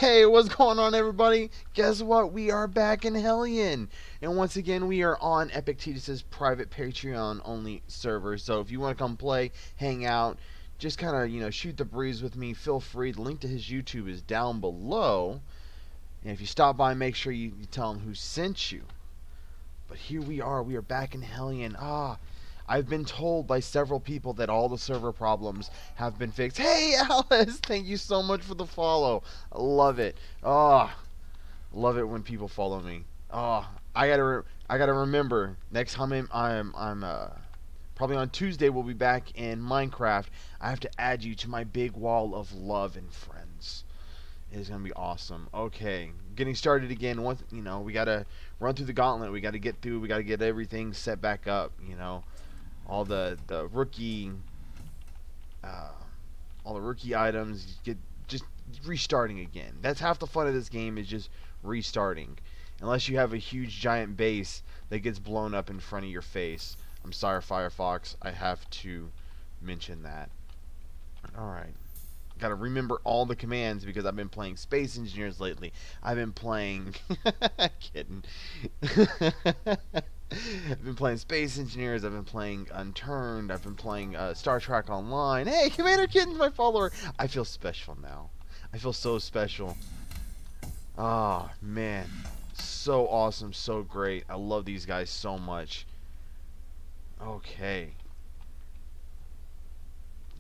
Hey, what's going on, everybody? Guess what? We are back in Hellion. And once again, we are on Epictetus's private Patreon only server. So if you want to come play, hang out, just kind of, shoot the breeze with me, feel free. The link to his YouTube is down below. And if you stop by, make sure you tell him who sent you. But here we are back in Hellion. I've been told by several people that all the server problems have been fixed. Hey, Alice! Thank you so much for the follow. I love it. Love it when people follow me. I gotta remember next time I'm probably on Tuesday we'll be back in Minecraft. I have to add you to my big wall of love and friends. It is gonna be awesome. Okay, getting started again. Once we gotta run through the gauntlet. We gotta get through. We gotta get everything set back up. All the rookie, uh, all the rookie items. Get just restarting again. That's half the fun of this game is just restarting. Unless you have a huge giant base that gets blown up in front of your face. I'm sorry, Firefox. I have to mention that. All right. Gotta remember all the commands because I've been playing Space Engineers lately. I've been playing... kidding. I've been playing Space Engineers. I've been playing Unturned. I've been playing Star Trek Online. Hey, Commander Kitten's my follower. I feel special now. I feel so special. Ah, man. So awesome. So great. I love these guys so much. Okay.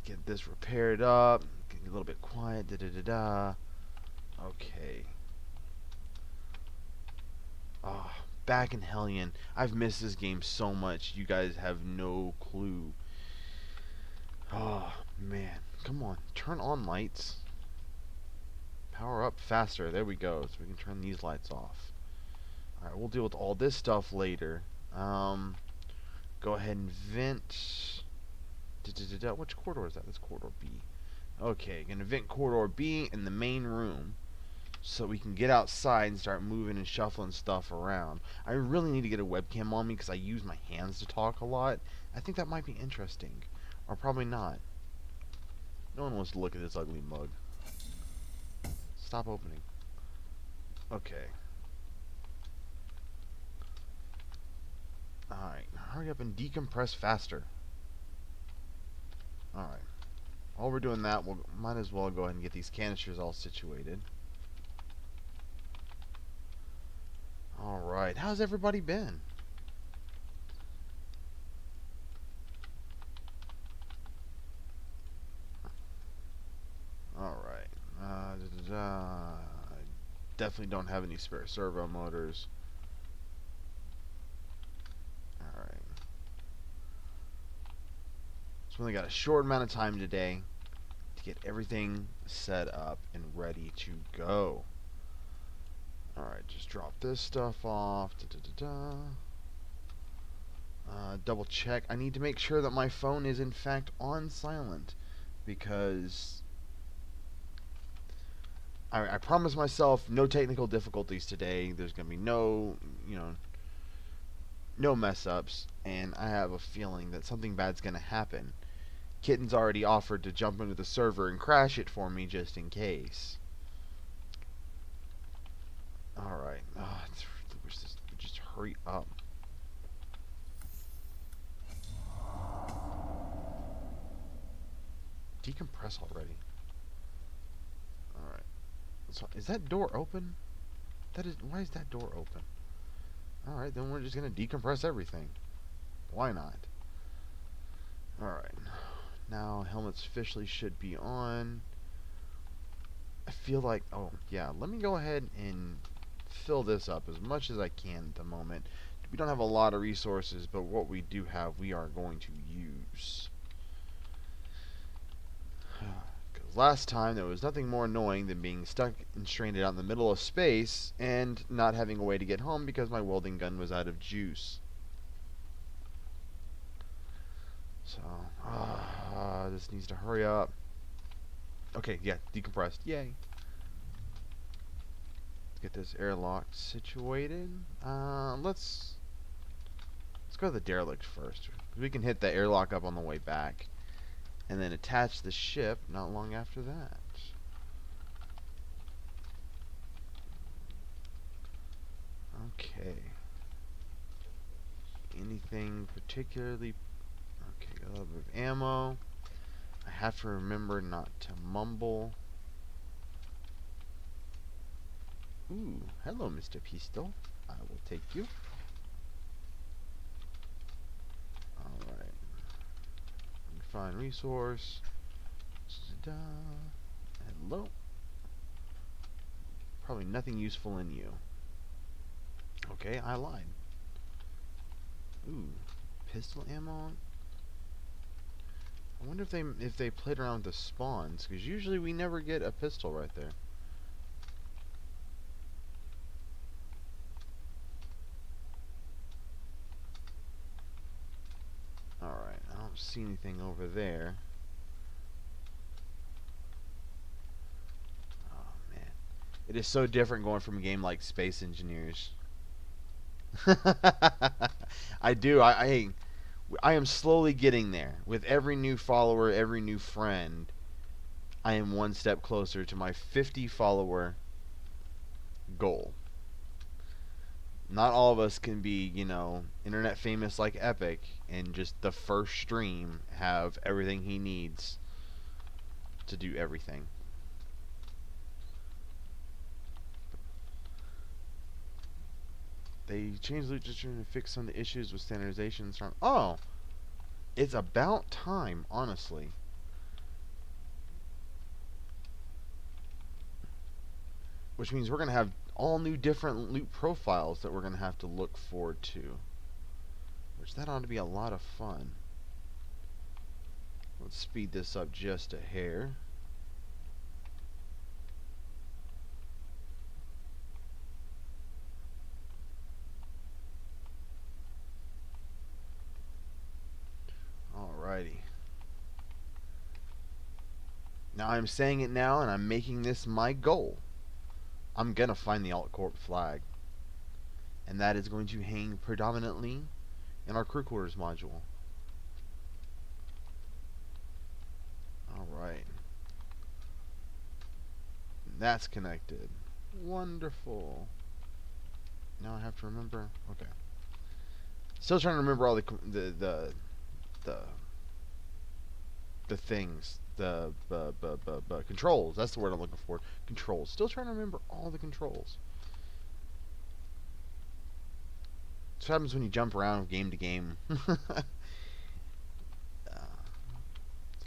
Get this repaired up. Get a little bit quiet. Da-da-da-da. Okay. Back in Hellion. I've missed this game so much. You guys have no clue. Oh, man. Come on. Turn on lights. Power up faster. There we go. So we can turn these lights off. Alright, we'll deal with all this stuff later. Go ahead and vent. Which corridor is that? That's corridor B. Okay, gonna vent corridor B in the main room so we can get outside and start moving and shuffling stuff around. I really need to get a webcam on me because I use my hands to talk a lot. I think that might be interesting. Or probably not. No one wants to look at this ugly mug. Stop opening. Okay. Alright, hurry up and decompress faster. Alright. While we're doing that, we might as well go ahead and get these canisters all situated. Alright, how's everybody been? Alright. I definitely don't have any spare servo motors. Alright. So we only got a short amount of time today to get everything set up and ready to go. Alright, just drop this stuff off. Double check. I need to make sure that my phone is in fact on silent because I promised myself no technical difficulties today. There's going to be no mess ups, and I have a feeling that something bad's going to happen. Kitten's already offered to jump into the server and crash it for me just in case. Alright. Just hurry up. Decompress already. Alright. So, is that door open? Why is that door open? Alright, then we're just gonna decompress everything. Why not? Alright. Now, helmets officially should be on. I feel like... oh, yeah. Let me go ahead and fill this up as much as I can at the moment. We don't have a lot of resources, but what we do have, we are going to use. Because last time, there was nothing more annoying than being stuck and stranded out in the middle of space and not having a way to get home because my welding gun was out of juice. So, this needs to hurry up. Okay, yeah, decompressed. Yay. Get this airlock situated. Let's go to the derelict first. We can hit the airlock up on the way back, and then attach the ship not long after that. Okay. Anything particularly... Okay, got a little bit of ammo. I have to remember not to mumble. Ooh, hello, Mr. Pistol. I will take you. Alright. Find resource. Hello. Probably nothing useful in you. Okay, I lied. Ooh, pistol ammo. I wonder if they played around with the spawns, because usually we never get a pistol right there. Alright, I don't see anything over there. Oh man. It is so different going from a game like Space Engineers. I do. I am slowly getting there. With every new follower, every new friend, I am one step closer to my 50 follower goal. Not all of us can be, you know, internet famous like Epic and just the first stream have everything he needs to do everything. They changed loot just to fix some of the issues with standardization. Oh, it's about time, honestly. Which means we're going to have all new different loot profiles that we're going to have to look forward to. Which that ought to be a lot of fun. Let's speed this up just a hair. Alrighty. Now I'm saying it now and I'm making this my goal. I'm gonna find the AltCorp flag. And that is going to hang predominantly in our crew quarters module. Alright. That's connected. Wonderful. Now I have to remember. Okay. Still trying to remember all the things. The controls. That's the word I'm looking for. Controls. Still trying to remember all the controls. That's what happens when you jump around game to game. It's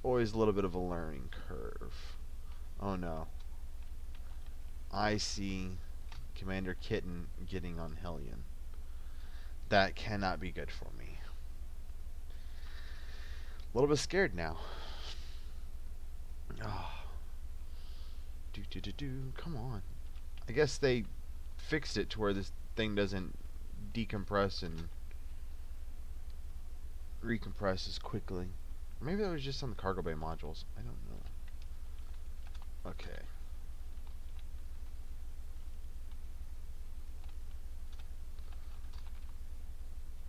always a little bit of a learning curve. Oh no. I see Commander Kitten getting on Hellion. That cannot be good for me. A little bit scared now. Oh. Come on. I guess they fixed it to where this thing doesn't decompress and recompress as quickly. Or maybe that was just on the cargo bay modules. I don't know. Okay.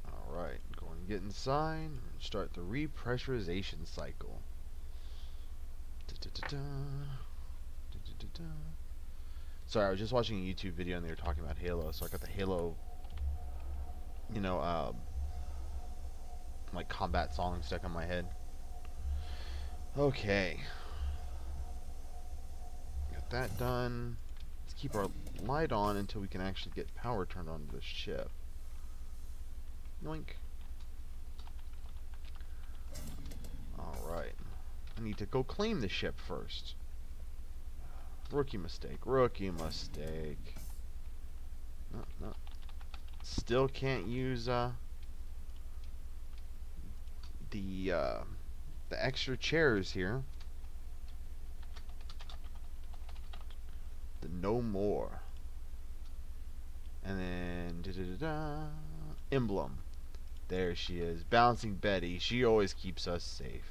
Alright, go and get inside and start the repressurization cycle. Sorry, I was just watching a YouTube video and they were talking about Halo, so I got the Halo, you know, like combat song stuck in my head. Okay. Got that done. Let's keep our light on until we can actually get power turned on to the ship. Yoink. Alright. I need to go claim the ship first. Rookie mistake. Rookie mistake. No. Still can't use the extra chairs here. The no more. And then emblem. There she is. Bouncing Betty. She always keeps us safe.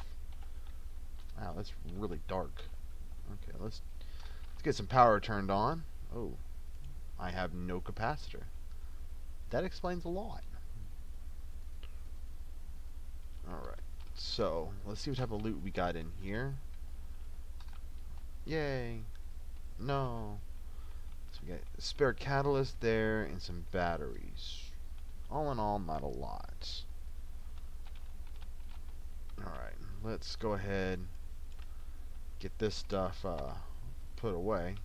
Wow, that's really dark. Okay, let's get some power turned on. Oh, I have no capacitor. That explains a lot. Alright, so let's see what type of loot we got in here. Yay. No. So We got a spare catalyst there and some batteries. All in all, not a lot. Alright, let's go ahead, get this stuff put away.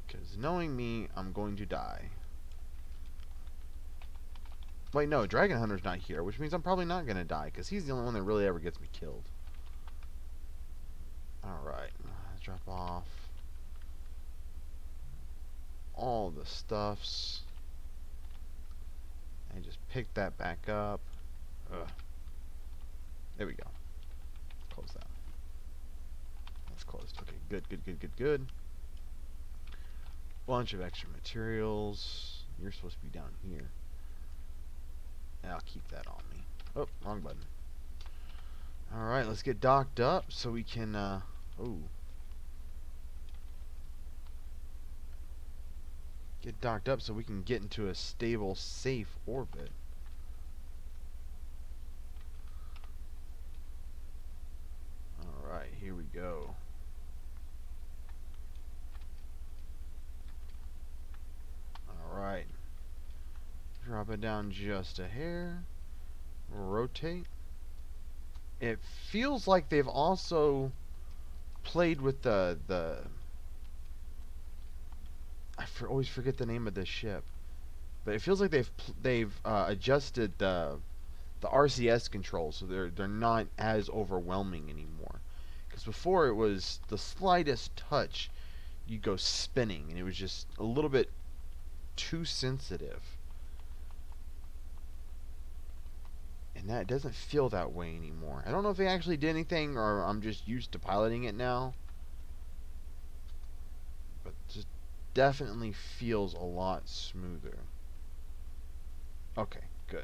Because knowing me, I'm going to die. Wait, no, Dragon Hunter's not here, which means I'm probably not going to die, because he's the only one that really ever gets me killed. Alright, let's drop off all the stuffs. And just pick that back up. Ugh. There we go. Close that. That's closed. Okay, good. Bunch of extra materials. You're supposed to be down here. And I'll keep that on me. Oh, wrong button. Alright, let's get docked up so we can, get docked up so we can get into a stable, safe orbit. Alright, here we go. Alright. Drop it down just a hair. Rotate. It feels like they've also played with the always forget the name of this ship, but it feels like they've adjusted the RCS controls so they're not as overwhelming anymore. Because before it was the slightest touch, you go spinning, and it was just a little bit too sensitive. And that doesn't feel that way anymore. I don't know if they actually did anything, or I'm just used to piloting it now. But just definitely feels a lot smoother. Okay, good.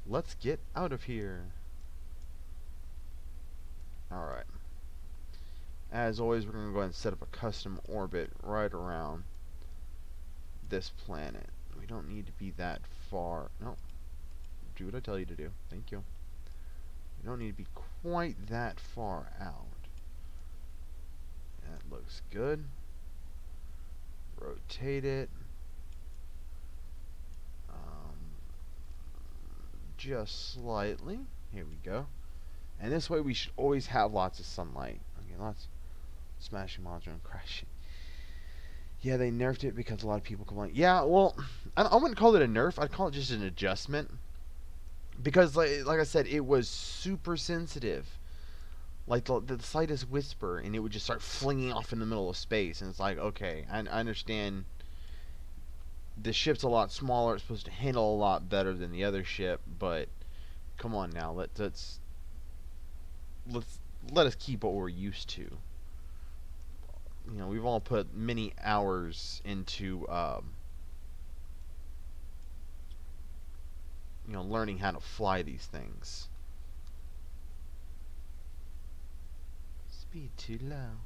Let's get out of here. Alright. As always, we're going to go ahead and set up a custom orbit right around this planet. We don't need to be that far. No. Do what I tell you to do. Thank you. We don't need to be quite that far out. That looks good. Rotate it. Just slightly. Here we go. And this way we should always have lots of sunlight. Okay, lots. Smashing module and crashing. Yeah, they nerfed it because a lot of people complain. Yeah, well, I wouldn't call it a nerf. I'd call it just an adjustment. Because, like I said, it was super sensitive. Like, the slightest whisper, and it would just start flinging off in the middle of space. And it's like, okay, I understand the ship's a lot smaller. It's supposed to handle a lot better than the other ship. But, come on now. Let us keep what we're used to. You know, we've all put many hours into, you know, learning how to fly these things. Speed too low.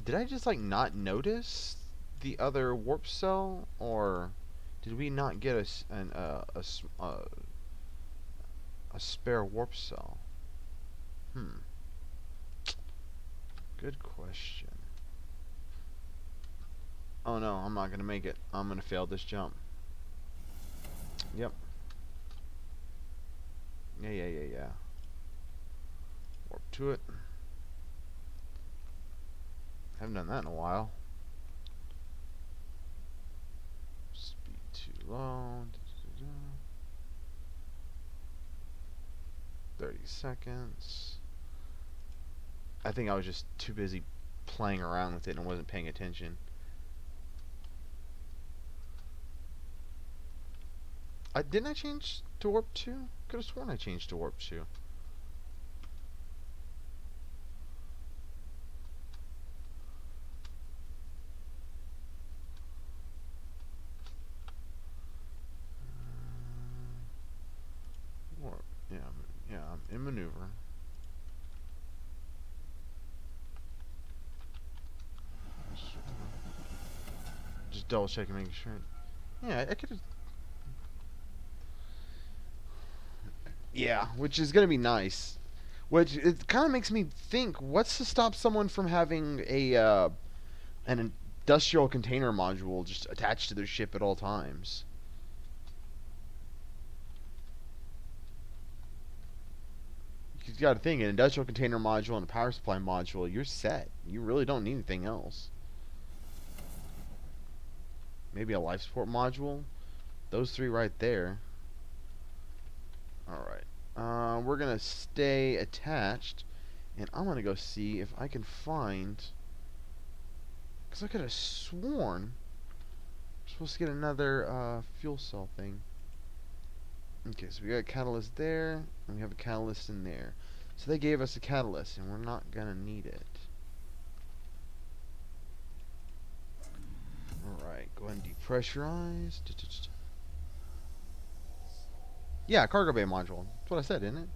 Did I just, like, not notice the other warp cell? Or did we not get a spare warp cell? Good question. Oh no, I'm not gonna make it. I'm gonna fail this jump. Yep. Yeah. Warp to it. Haven't done that in a while. Speed too low. 30 seconds. I think I was just too busy playing around with it and wasn't paying attention. Didn't I change to warp 2? Could have sworn I changed to warp 2. Warp. Yeah, I'm in maneuver. Just double checking, making sure. Yeah, I could have. Yeah, which is gonna be nice. Which it kind of makes me think, what's to stop someone from having an industrial container module just attached to their ship at all times? You got to think, an industrial container module and a power supply module, you're set. You really don't need anything else. Maybe a life support module. Those three right there. Alright. We're going to stay attached. And I'm going to go see if I can find... Because I could have sworn we're supposed to get another fuel cell thing. Okay, so we got a catalyst there. And we have a catalyst in there. So they gave us a catalyst. And we're not going to need it. Alright, go ahead and depressurize. Yeah, cargo bay module. That's what I said, isn't it?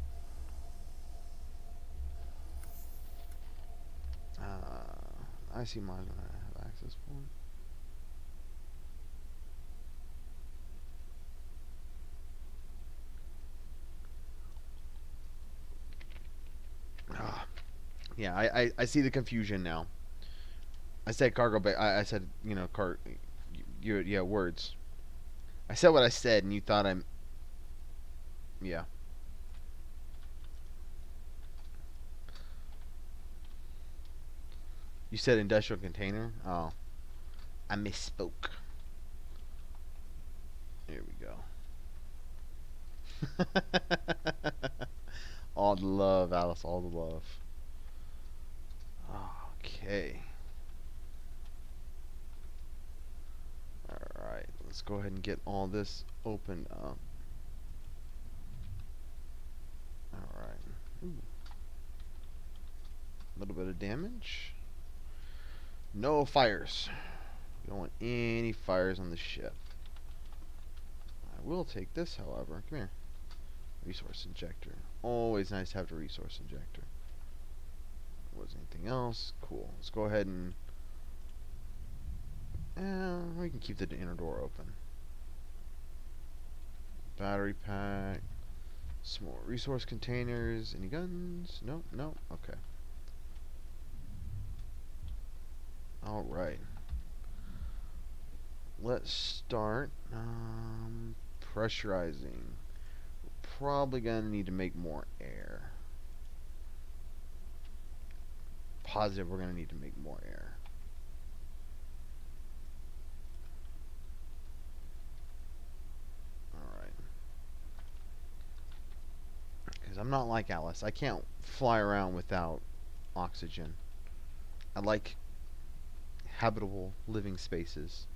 I see module I have access point. Yeah, I see the confusion now. I said cargo bay. I said, you know, yeah, words. I said what I said, and you thought I'm... Yeah. You said industrial container? Oh. I misspoke. Here we go. All the love, Alice. All the love. Okay. Alright. Let's go ahead and get all this opened up. Alright. A little bit of damage. No fires. We don't want any fires on the ship. I will take this, however. Come here. Resource injector. Always nice to have the resource injector. Was anything else? Cool. Let's go ahead and... we can keep the inner door open. Battery pack. Some more resource containers. Any guns? No, no. Okay. Alright. Let's start pressurizing. We're probably going to need to make more air. Positive we're going to need to make more air. Alright. Because I'm not like Alice. I can't fly around without oxygen. I like habitable living spaces.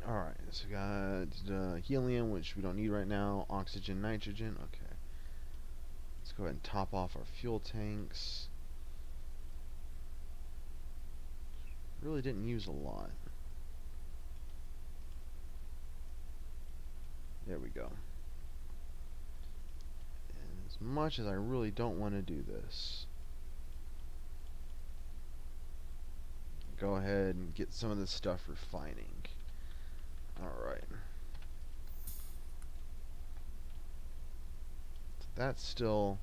Alright, so we got helium, which we don't need right now. Oxygen, nitrogen. Okay. Let's go ahead and top off our fuel tanks. Really didn't use a lot. There we go. And as much as I really don't want to do this, go ahead and get some of this stuff refining. Alright. That's still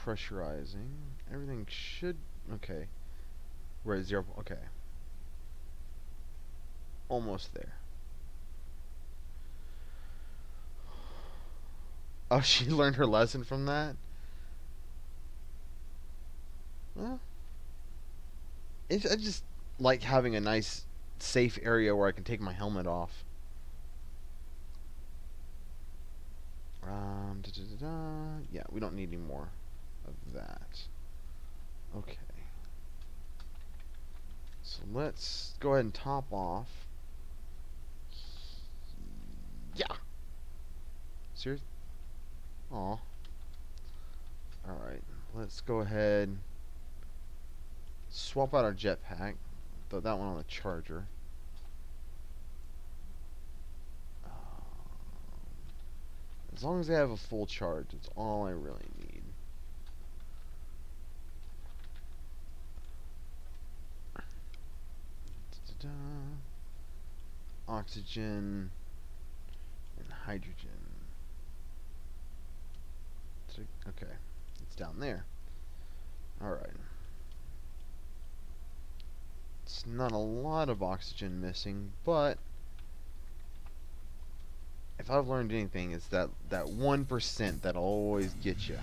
pressurizing. Everything should... Okay. We're at 0... Okay. Almost there. Oh, she learned her lesson from that? Well, I just like having a nice, safe area where I can take my helmet off. Yeah, we don't need any more of that. Okay. So let's go ahead and top off. Yeah. Serious? Aw. Alright, let's go ahead. Swap out our jetpack. Throw that one on the charger. As long as they have a full charge, it's all I really need. oxygen, and hydrogen. Okay, it's down there. Alright. It's not a lot of oxygen missing, but if I've learned anything, it's that 1% that'll always get you.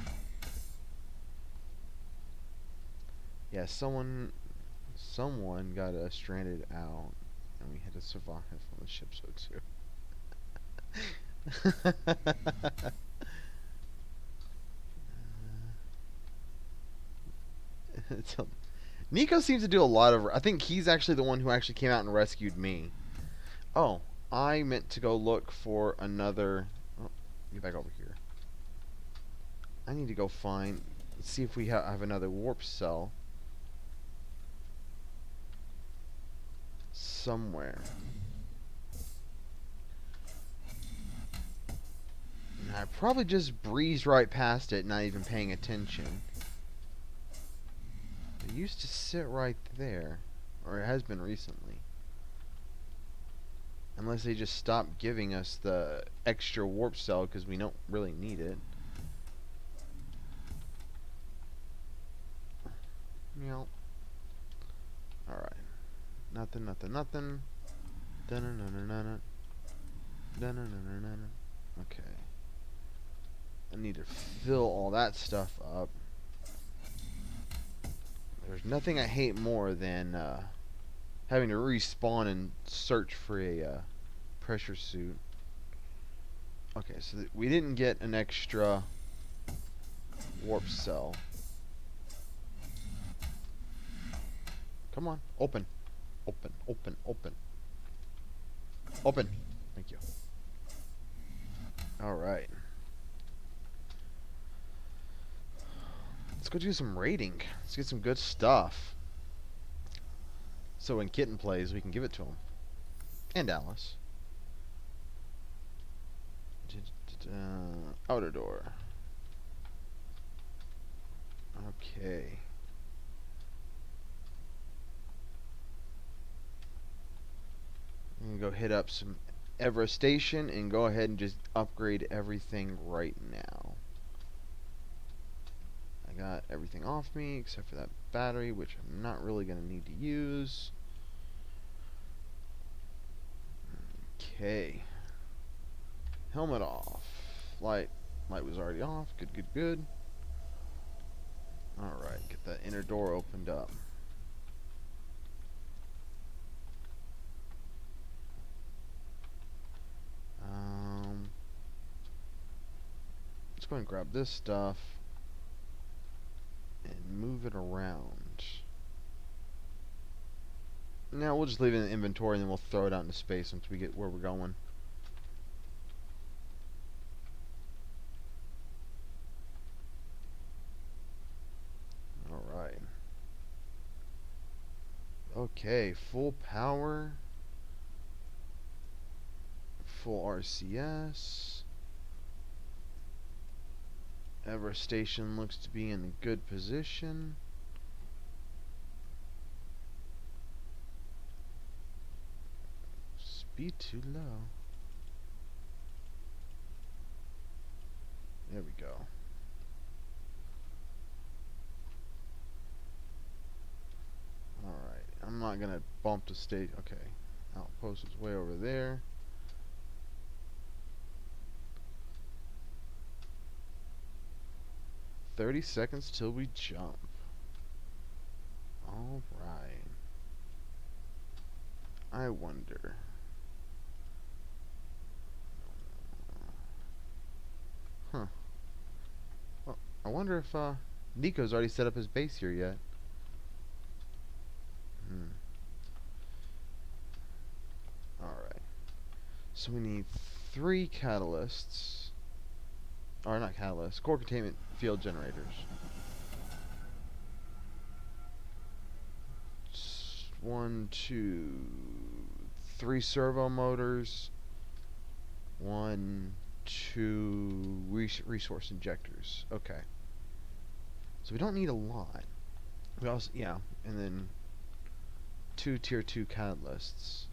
Yeah, someone got stranded out, and we had to survive on the ship, so too. Nico seems to do a lot of. I think he's actually the one who actually came out and rescued me. Oh, I meant to go look for another. Oh, get back over here. I need to go find. Let's see if we have another warp cell somewhere. And I probably just breezed right past it, not even paying attention. It used to sit right there, or it has been recently. Unless they just stopped giving us the extra warp cell because we don't really need it. Yep. Alright. Nothing. Dun-dun-dun-dun-dun. Dun-dun-dun-dun-dun. Okay. I need to fill all that stuff up. There's nothing I hate more than having to respawn and search for a pressure suit. Okay, so we didn't get an extra warp cell. Come on, open. Open. Thank you. Alright. Let's go do some raiding. Let's get some good stuff. So when Kitten plays, we can give it to him. And Alice. Outer door. Okay. I'm gonna go hit up some Everest Station and go ahead and just upgrade everything right now. I got everything off me except for that battery, which I'm not really gonna need to use. Okay. Helmet off. Light was already off. Good. Alright, get that inner door opened up. Let's go ahead and grab this stuff and move it around. Now we'll just leave it in the inventory and then we'll throw it out into space once we get where we're going. Alright. Okay, full power. Full RCS. Everest Station looks to be in a good position. Speed too low. There we go. Alright, I'm not gonna bump the stage. Okay, outpost is way over there. "30 seconds till we jump." Alright. I wonder. Huh. Well, I wonder if Nico's already set up his base here yet. Alright. So we need 3 catalysts. Or not catalysts, core containment field generators. 1, 2, 3 servo motors. 1, 2 resource injectors. Okay. So we don't need a lot. We also, yeah, and then 2 tier 2 catalysts.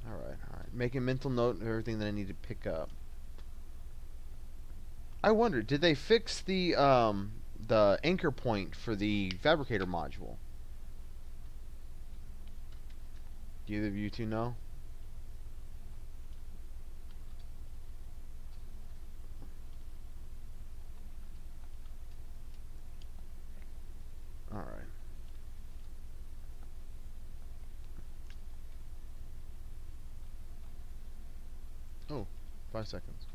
Alright, alright. Making mental note of everything that I need to pick up. I wonder, did they fix the anchor point for the fabricator module? Do either of you two know? Alright. Oh, 5 seconds.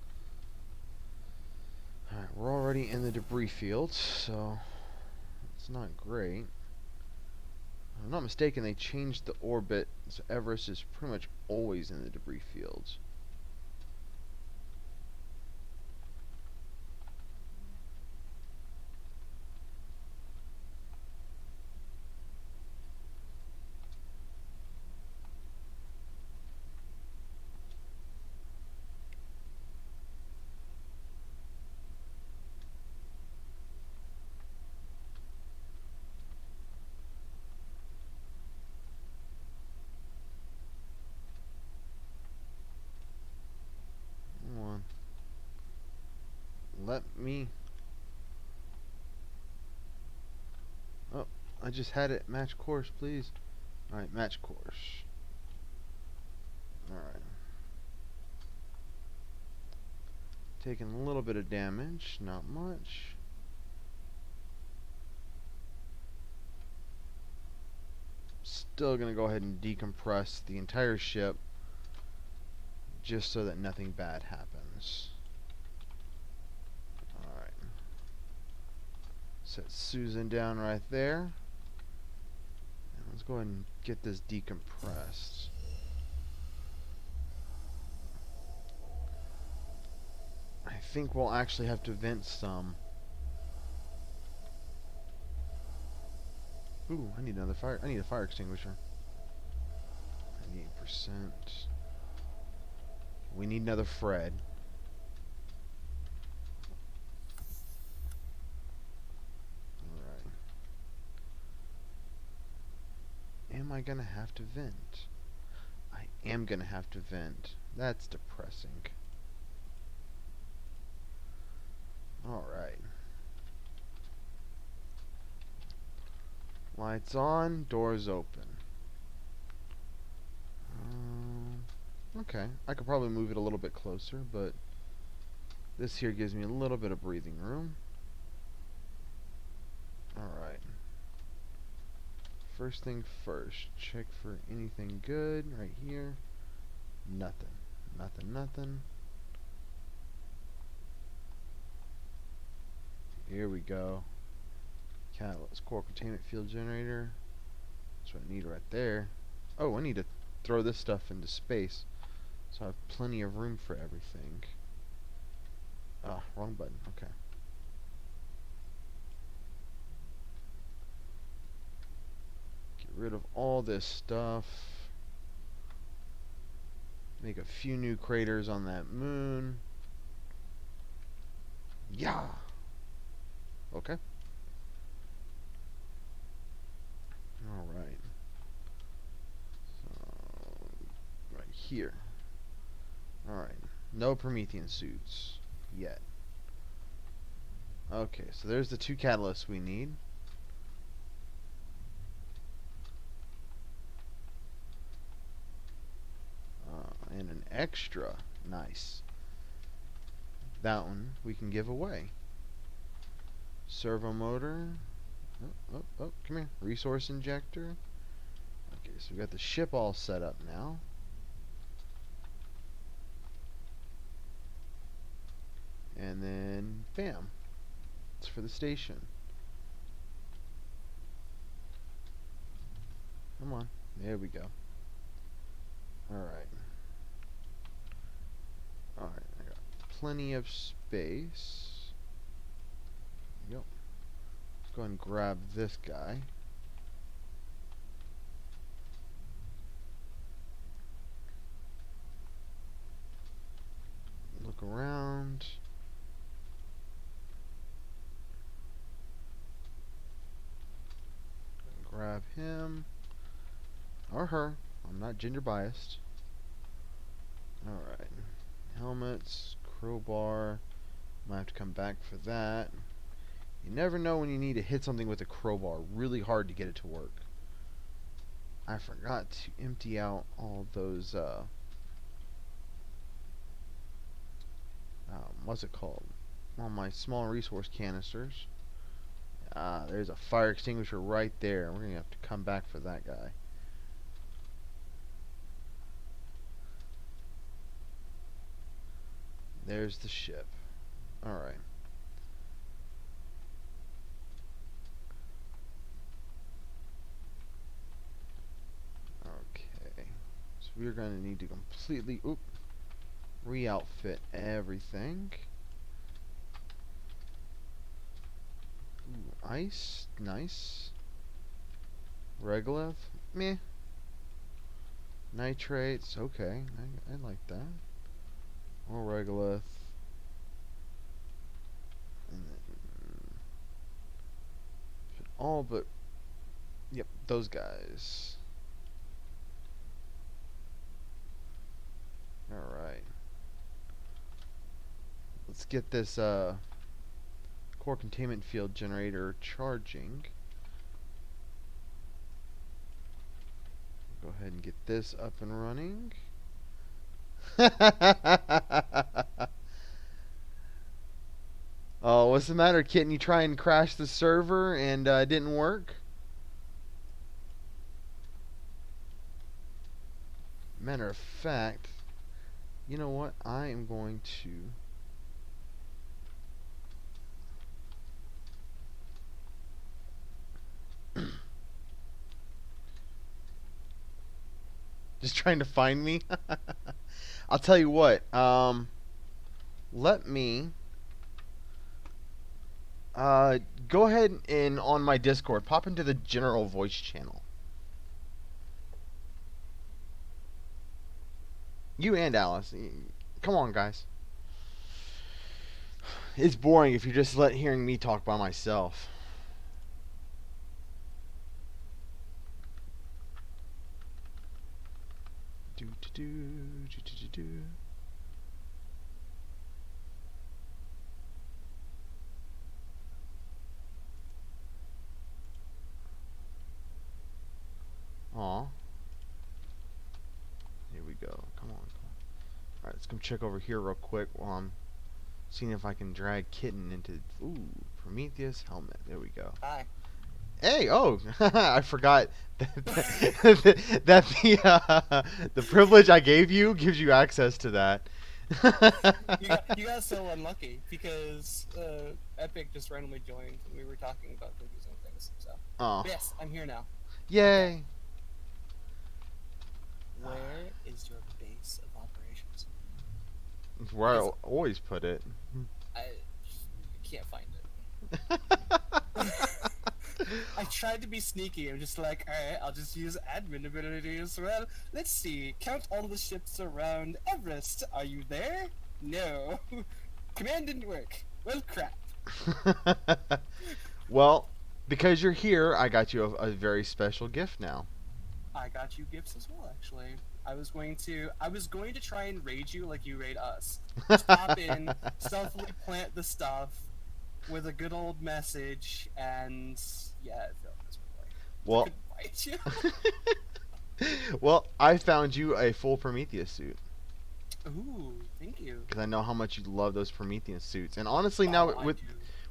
Alright, we're already in the debris field, so it's not great. If I'm not mistaken, they changed the orbit, so Everest is pretty much always in the debris fields. Come on. Let me... Oh, I just had it. Match course, please. Alright, match course. Alright. Taking a little bit of damage, not much. Still gonna go ahead and decompress the entire ship just so that nothing bad happens. Alright. Set Susan down right there. And let's go ahead and get this decompressed. I think we'll actually have to vent some. Ooh, I need another fire. I need a fire extinguisher. 98%. We need another Fred. Alright. Am I gonna have to vent? I am gonna have to vent. That's depressing. Alright. Lights on, doors open. Okay, I could probably move it a little bit closer, but this here gives me a little bit of breathing room. Alright. First thing first, check for anything good right here. Nothing. Nothing, nothing. Here we go. Catalyst, core containment field generator. That's what I need right there. Oh, I need to throw this stuff into space, so I have plenty of room for everything. Ah, wrong button. Okay. Get rid of all this stuff. Make a few new craters on that moon. Yeah. Okay. Alright. So, right here. Alright. No Promethean suits. Yet. Okay, so there's the 2 catalysts we need. And an extra. Nice. That one we can give away. Servo motor. Oh, come here. Resource injector. Okay, so we got the ship all set up now. And then, bam. It's for the station. Come on. There we go. Alright. Alright, I got plenty of space. Yep. Let's go ahead and grab this guy. Look around. Grab him. Or her. I'm not gender biased. Alright. Helmets, crowbar. Might have to come back for that. You never know when you need to hit something with a crowbar really hard to get it to work. I forgot to empty out all those, what's it called? All my small resource canisters. There's a fire extinguisher right there. We're going to have to come back for that guy. There's the ship. Alright. Okay. So we're going to need to completely re-outfit everything. Ooh, ice. Nice. Regolith. Meh. Nitrates. Okay. I like that. Or Regolith. And then all but yep, those guys. Alright. Let's get this core containment field generator charging. Go ahead and get this up and running. Oh, what's the matter, kitten? You try and crash the server and it didn't work? Matter of fact, you know what? I am going to just trying to find me. I'll tell you what. Let me go ahead and on my Discord, pop into the general voice channel. You and Alice. Come on, guys. It's boring if you're just hearing me talk by myself. Do do do do do do. Aw. Here we go. Come on. Alright, let's come check over here real quick while I'm seeing if I can drag Kitten into... Ooh, Prometheus helmet. There we go. Hi. Hey, oh, I forgot that the privilege I gave you gives you access to that. You got so unlucky because Epic just randomly joined and we were talking about movies and things. So Oh. But yes, I'm here now. Yay. Okay. Where is your base of operations? Where I always put it. I can't find it. I tried to be sneaky. I'm just like, alright, I'll just use admin ability as well. Let's see. Count all the ships around Everest. Are you there? No. Command didn't work. Well, crap. Well, because you're here, I got you a very special gift now. I got you gifts as well, actually. I was going to try and raid you like you raid us. Just pop in, stealthily plant the stuff with a good old message, and yeah, it felt miserably. Well, I couldn't fight you. well, I found you a full Prometheus suit. Ooh, thank you. Because I know how much you love those Prometheus suits. And honestly, Oh, now I with do.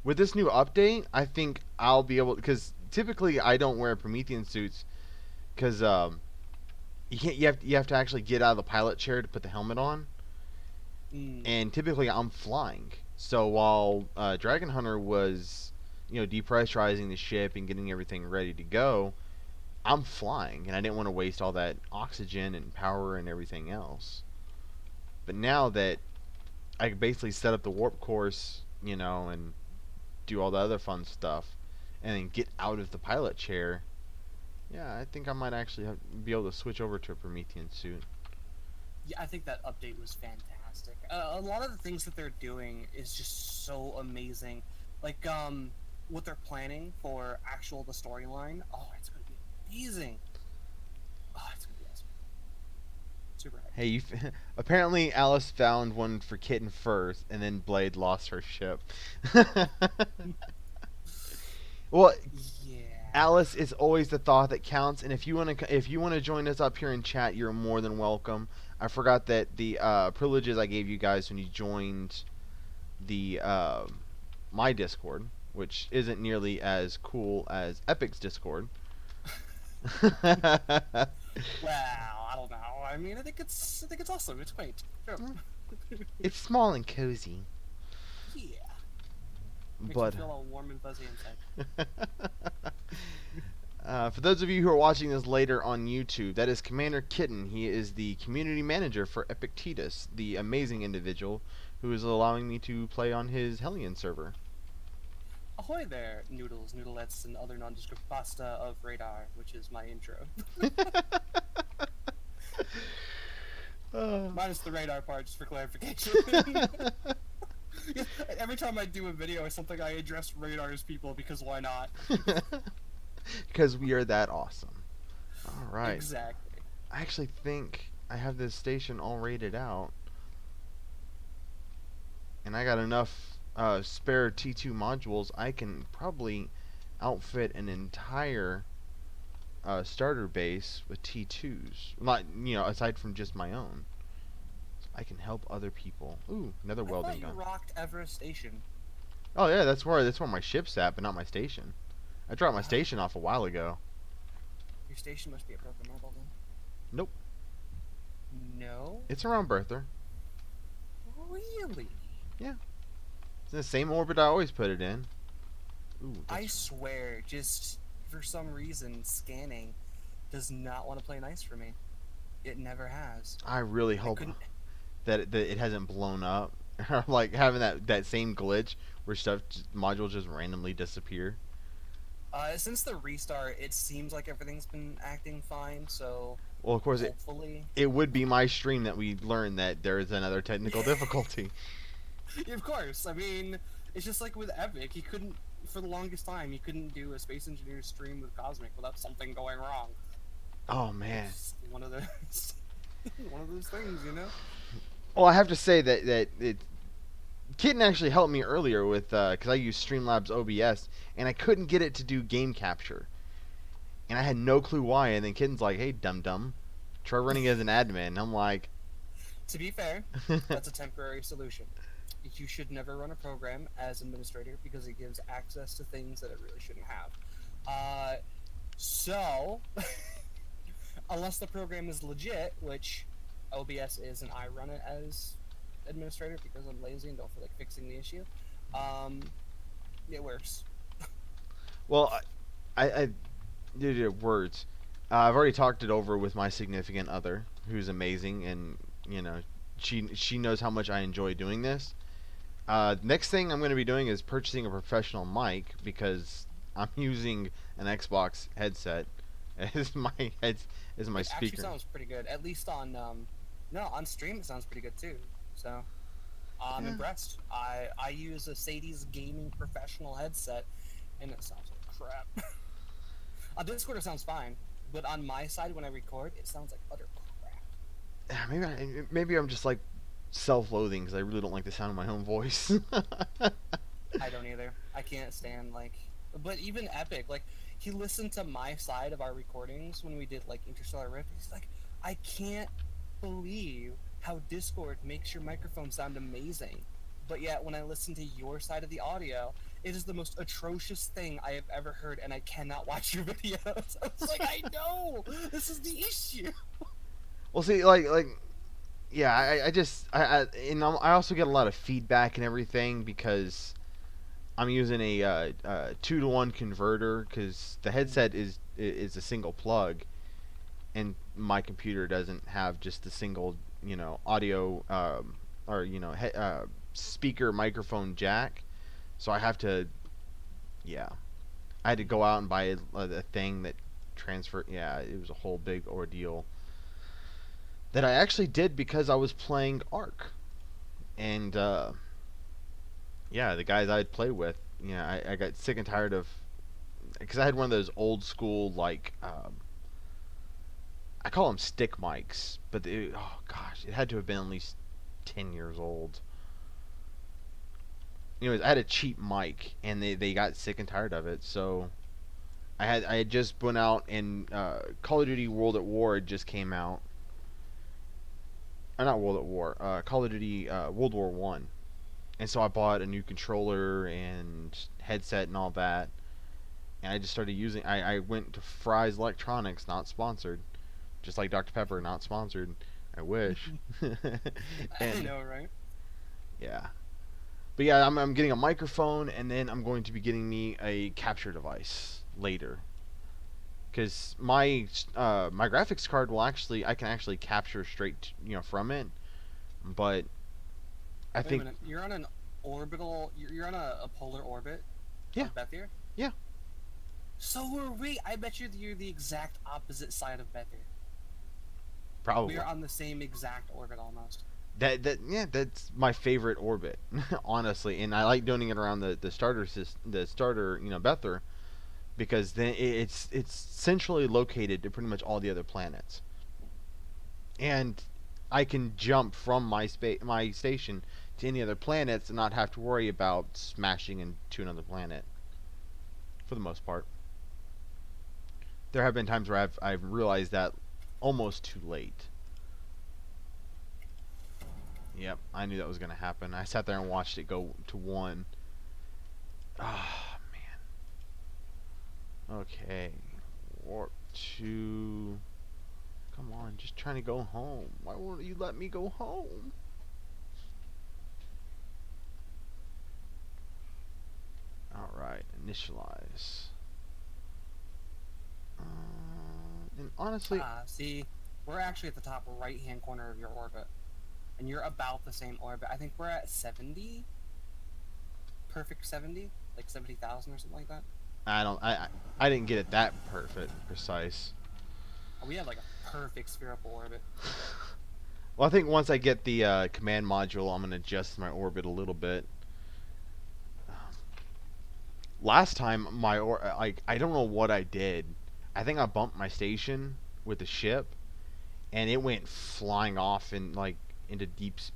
with this new update, I think I'll be able... Because typically I don't wear Promethean suits because you have to actually get out of the pilot chair to put the helmet on. And typically I'm flying. So while Dragon Hunter was, depressurizing the ship and getting everything ready to go, I'm flying, and I didn't want to waste all that oxygen and power and everything else. But now that I can basically set up the warp course, and do all the other fun stuff, and then get out of the pilot chair, yeah, I think I might actually be able to switch over to a Promethean suit. Yeah, I think that update was fantastic. A lot of the things that they're doing is just so amazing. Like, what they're planning for the storyline. Oh, it's going to be amazing. Oh, it's going to be awesome. super hyped. Hey, apparently Alice found one for Kitten first, and then Blade lost her ship. Well, Yeah. Alice is always the thought that counts, and if you want to join us up here in chat, you're more than welcome. I forgot that the privileges I gave you guys when you joined the my Discord, which isn't nearly as cool as Epic's Discord. Well, I don't know. I mean, I think it's awesome. It's quaint. Sure. It's small and cozy, Yeah. Makes me but feel all warm and fuzzy inside. for those of you who are watching this later on YouTube, that is Commander Kitten. He is the community manager for Epictetus, the amazing individual who is allowing me to play on his Hellion server. Ahoy there, noodles, noodlettes, and other nondescript pasta of radar, which is my intro. Minus the radar part, just for clarification. Yeah, every time I do a video or something, I address radar's people because why not? Because we are that awesome. All right. Exactly. I actually think I have this station all rated out, and I got enough spare T2 modules. I can probably outfit an entire starter base with T2s. Not, aside from just my own. So I can help other people. Ooh, another I welding thought you gun. rocked Everest Station. Oh yeah, that's where my ship's at, but not my station. I dropped my station off a while ago. Your station must be a broken marble then. Nope. No? It's around Berther. Really? It's in the same orbit I always put it in. Ooh, I swear, just for some reason, scanning does not want to play nice for me. It never has. I really hope that it hasn't blown up. Like having that same glitch where modules just randomly disappear. Since the restart, it seems like everything's been acting fine, so Well, of course, hopefully... it would be my stream that we learned that there is another technical difficulty. Of course, I mean, it's just like with Epic, he couldn't, for the longest time, he couldn't do a Space Engineer stream with Cosmic without something going wrong. Oh man. It's one of those, one of those things, you know? Well, I have to say that Kitten actually helped me earlier with because I use Streamlabs OBS and I couldn't get it to do game capture, and I had no clue why. And then Kitten's like, "Hey, dum dum, try running as an admin." And I'm like, To be fair, that's a temporary solution. You should never run a program as administrator because it gives access to things that it really shouldn't have. So, unless the program is legit, which OBS is, and I run it as administrator because I'm lazy and don't feel like fixing the issue, it works. "Well, I did words. I've already talked it over with my significant other, who's amazing, and she knows how much I enjoy doing this. Next thing I'm going to be doing is purchasing a professional mic because I'm using an Xbox headset as my It speaker. actually sounds pretty good. At least on on stream it sounds pretty good too. So I'm impressed. I use a Sadie's gaming professional headset, and it sounds like crap. On Discord it sounds fine, but on my side when I record, it sounds like utter crap. Maybe I'm just like self-loathing because I really don't like the sound of my own voice. I don't either. I can't stand but even Epic, he listened to my side of our recordings when we did Interstellar Rift. He's like, I can't believe how Discord makes your microphone sound amazing, but yet when I listen to your side of the audio, it is the most atrocious thing I have ever heard, and I cannot watch your videos. I was like, I know this is the issue. Well, see, yeah, I also get a lot of feedback and everything because I'm using a 2-to-1 converter because the headset is a single plug, and my computer doesn't have just a single audio or speaker microphone jack, so I had to go out and buy a thing that transfer. Yeah, it was a whole big ordeal that I actually did because I was playing Ark, and the guys I'd play with, I got sick and tired of because I had one of those old school I call them stick mics, but oh gosh, it had to have been at least 10 years old. Anyways, I had a cheap mic, and they got sick and tired of it, so I had just went out and Call of Duty World at War just came out. Not World at War, Call of Duty World War One, and so I bought a new controller and headset and all that, and I just started using. I went to Fry's Electronics, not sponsored, just like Dr Pepper, not sponsored. I wish. I And know, right? yeah, but yeah, I'm getting a microphone, and then I'm going to be getting me a capture device later. Because my graphics card will actually I can actually capture straight from it, but I Wait a think minute. You're on an orbital. You're on a polar orbit yeah, of Bethier. yeah, So were we. I bet you're the exact opposite side of Bethier. We probably. are on the same exact orbit almost. That's my favorite orbit, honestly, and I like doing it around the starter Bether, because then it's centrally located to pretty much all the other planets, and I can jump from my station to any other planets and not have to worry about smashing into another planet for the most part. There have been times where I've realized that almost too late. Yep, I knew that was gonna happen. I sat there and watched it go to one. Ah, man. Okay. Warp to. Come on, just trying to go home. Why won't you let me go home? Alright, initialize. And honestly, See, we're actually at the top right-hand corner of your orbit, and you're about the same orbit. I think we're at 70, perfect 70, like 70,000 or something like that. I don't. I didn't get it that perfect, precise. We have like a perfect spherical orbit. Well, I think once I get the command module, I'm gonna adjust my orbit a little bit. Last time, I don't know what I did. I think I bumped my station with the ship, and it went flying off and like into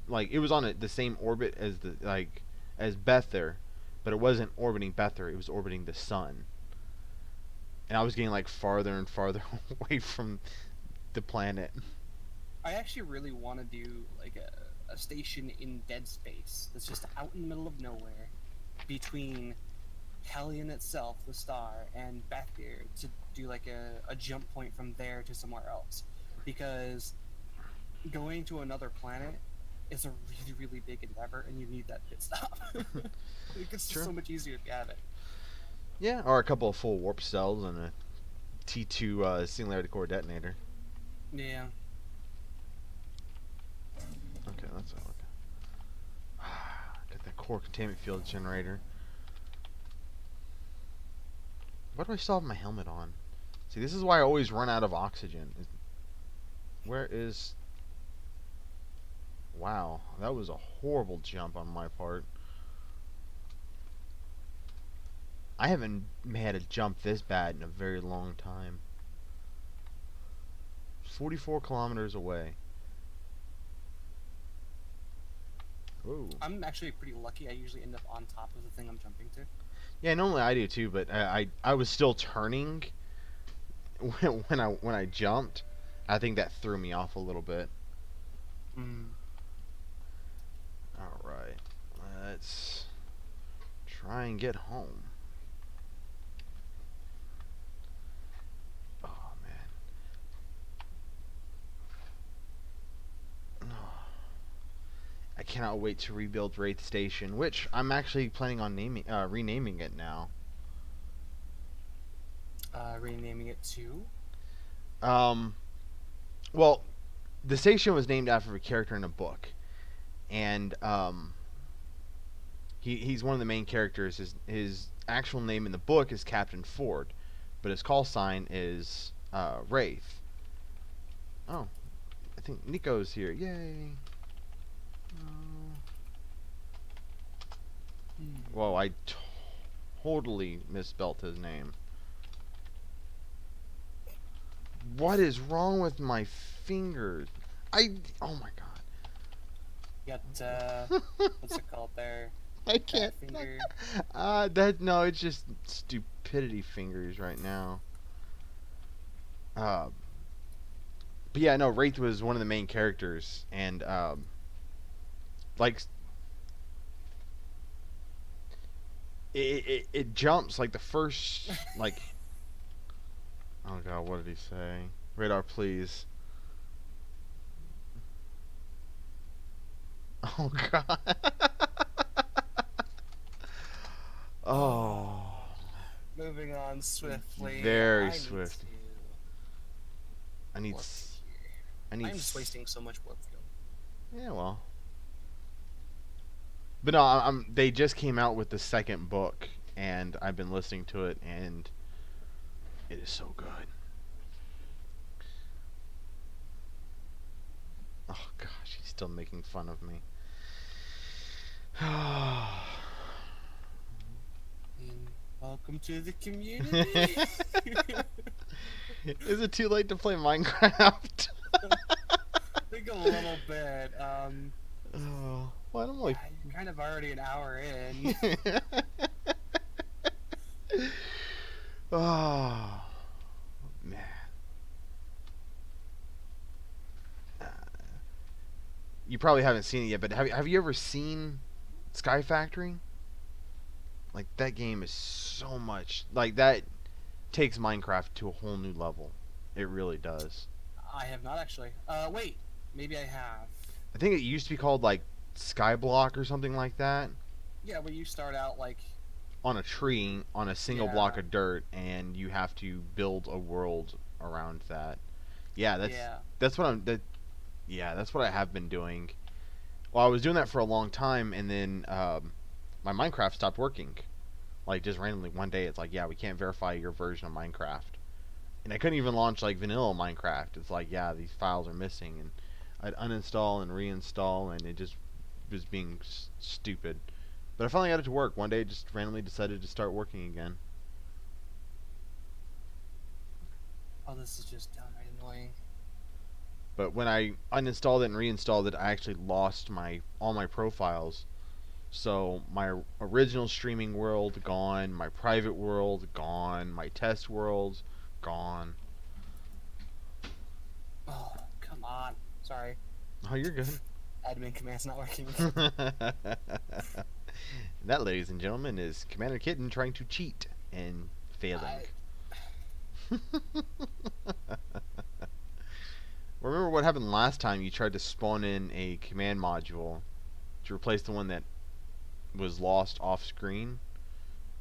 like it was on the same orbit as as Bether, but it wasn't orbiting Bether. It was orbiting the sun, and I was getting like farther and farther away from the planet. I actually really want to do like a station in dead space that's just out in the middle of nowhere between Hellion itself, the star, and Bethier to do like a jump point from there to somewhere else. Because going to another planet is a really, really big endeavor, and you need that pit stop. It's just Sure. so much easier if you have it. Yeah, or a couple of full warp cells and a T2 singularity core detonator. Yeah. Okay, let's look. Got that core containment field generator. Why do I still have my helmet on? See, this is why I always run out of oxygen. Where is... Wow, that was a horrible jump on my part. I haven't had a jump this bad in a very long time. 44 kilometers away. Ooh. I'm actually pretty lucky. I usually end up on top of the thing I'm jumping to. Yeah, normally I do too, but I was still turning when I jumped. I think that threw me off a little bit. Mm. All right, let's try and get home. Oh man, I cannot wait to rebuild Wraith Station, which I'm actually planning on renaming it now. Renaming it to. Um, well, the station was named after a character in a book, and he's one of the main characters. His actual name in the book is Captain Ford, but his call sign is Wraith. Oh, I think Nico's here. Yay! Whoa, I totally misspelt his name. What is wrong with my fingers? Oh my You got what's it called there? I Fat can't. finger. No, it's just stupidity fingers right now. Uh, but yeah, no, Wraith was one of the main characters, and like it jumps like the first like. Oh god, what did he say? Radar, please. Oh god. Oh, Oh, moving on swiftly. very I need swift. to I need. look here. I need. I'm just wasting so much warp fuel. Yeah, well. But no, They just came out with the second book, and I've been listening to it, and it is so good. Oh gosh, he's still making fun of me. Welcome to the community. Is it too late to play Minecraft? I think a little bit. Oh, well, I'm Yeah, like. you're kind of already an hour in. Oh man. Uh, you probably haven't seen it yet, but have you ever seen Sky Factory? Like that game is so much like that takes Minecraft to a whole new level. It really does. I have not actually. Wait, maybe I have. I think it used to be called like Skyblock or something like that. Yeah, where you start out like. On a tree on a single block Yeah. of dirt, and you have to build a world around that. Yeah, Yeah. that's what I'm. Yeah, that's what I have been doing. Well, I was doing that for a long time, and then my Minecraft stopped working. Like just randomly one day, it's like, yeah, we can't verify your version of Minecraft, and I couldn't even launch like vanilla Minecraft. It's like, yeah, these files are missing, and I'd uninstall and reinstall, and it just was being stupid. But I finally got it to work. One day, it just randomly decided to start working again. Oh, this is just downright annoying. But when I uninstalled it and reinstalled it, I actually lost all my profiles. So my original streaming world gone, my private world gone, my test worlds gone. Oh, come on. Sorry. Oh, you're good. Admin command's not working. That, ladies and gentlemen, is Commander Kitten trying to cheat and failing. Remember what happened last time you tried to spawn in a command module to replace the one that was lost off screen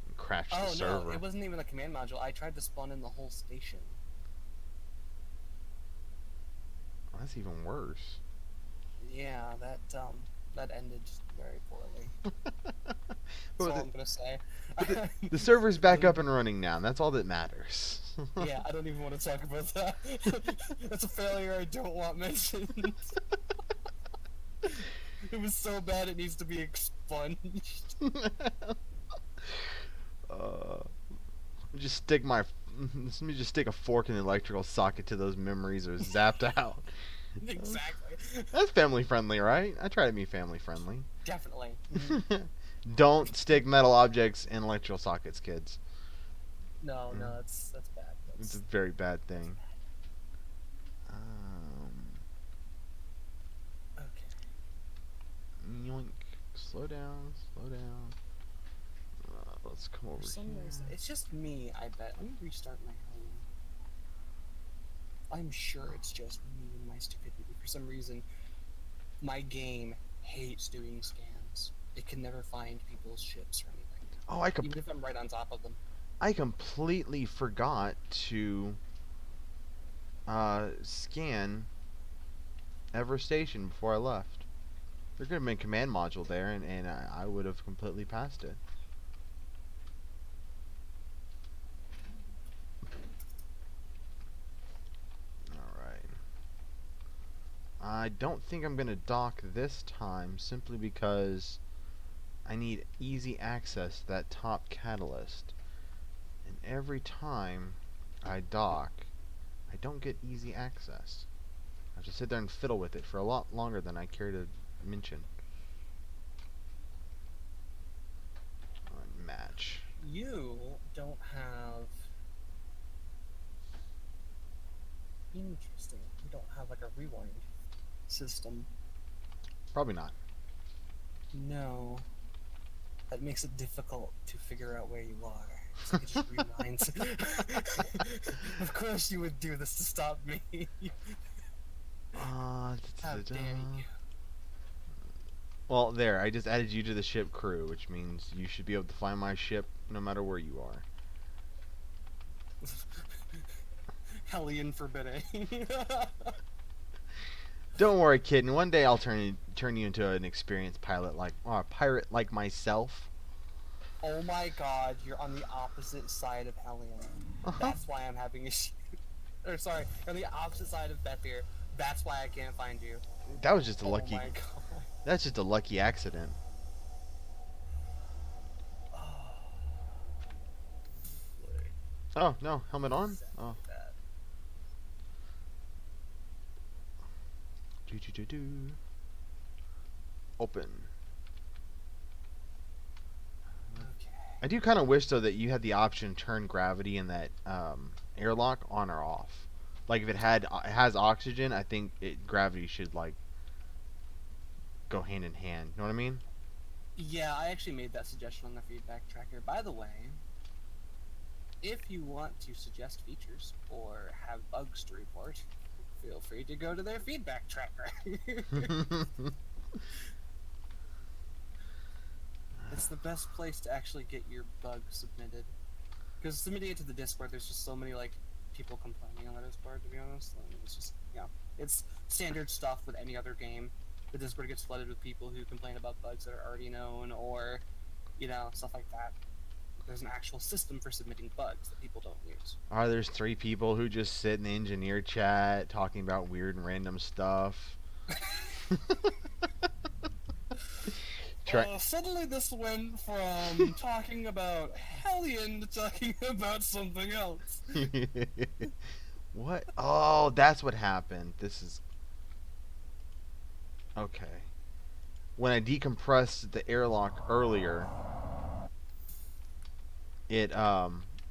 and crashed the Oh no, server? it wasn't even a command module. I tried to spawn in the whole station. Oh, that's even worse. Yeah, that ended very poorly. That's But all I'm gonna say. the server's back up and running now, and that's all that matters. Yeah, I don't even want to talk about that. That's a failure I don't want mentioned. It was so bad it needs to be expunged. uh, just stick my let me just stick a fork in the electrical socket to those memories or zapped out. Exactly. That's family friendly, right? I try to be family friendly. Definitely. Don't stick metal objects in electrical sockets, kids. No, that's bad. It's a very bad thing. Okay. Yoink. Slow down, slow down. Let's come over For some here. reason, it's just me. I bet. Let me restart my home. I'm sure it's just me and my stupidity. For some reason, my game hates doing scans. It can never find people's ships or anything, Oh, even if I'm right on top of them. I completely forgot to scan Ever Station before I left. There could have been a command module there, and I would have completely passed it. Alright. I don't think I'm going to dock this time, simply because I need easy access to that top catalyst. And every time I dock, I don't get easy access. I have to sit there and fiddle with it for a lot longer than I care to mention. Match. You don't have. Interesting. You don't have like a rewind system. Probably not. No. That makes it difficult to figure out where you are. So it just rewinds. Of course you would do this to stop me. How dare you? Well, there. I just added you to the ship crew, which means you should be able to find my ship no matter where you are. Hellion forbidding. Don't worry, kitten. One day I'll turn you into an experienced pilot pirate like myself. Oh my god, you're on the opposite side of Hellion. That's why I'm having a or sorry, you're on the opposite side of Beth here. That's why I can't find you. That was just a lucky. Oh my god. That's just a lucky accident. Oh no, helmet on. Oh. Do. Open. Okay. I do kind of wish though that you had the option to turn gravity in that airlock on or off. Like if it has oxygen, I think gravity should like go hand in hand. You know what I mean? Yeah, I actually made that suggestion on the feedback tracker. By the way, if you want to suggest features or have bugs to report, feel free to go to their feedback tracker. It's the best place to actually get your bug submitted. Because submitting it to the Discord, there's just so many like people complaining on the Discord. To be honest, and it's just it's standard stuff with any other game. The Discord gets flooded with people who complain about bugs that are already known, or stuff like that. There's an actual system for submitting bugs that people don't use. There's 3 people who just sit in the engineer chat talking about weird and random stuff. Suddenly this went from talking about Hellion to talking about something else. What? Oh, that's what happened. This is... Okay. When I decompressed the airlock earlier, it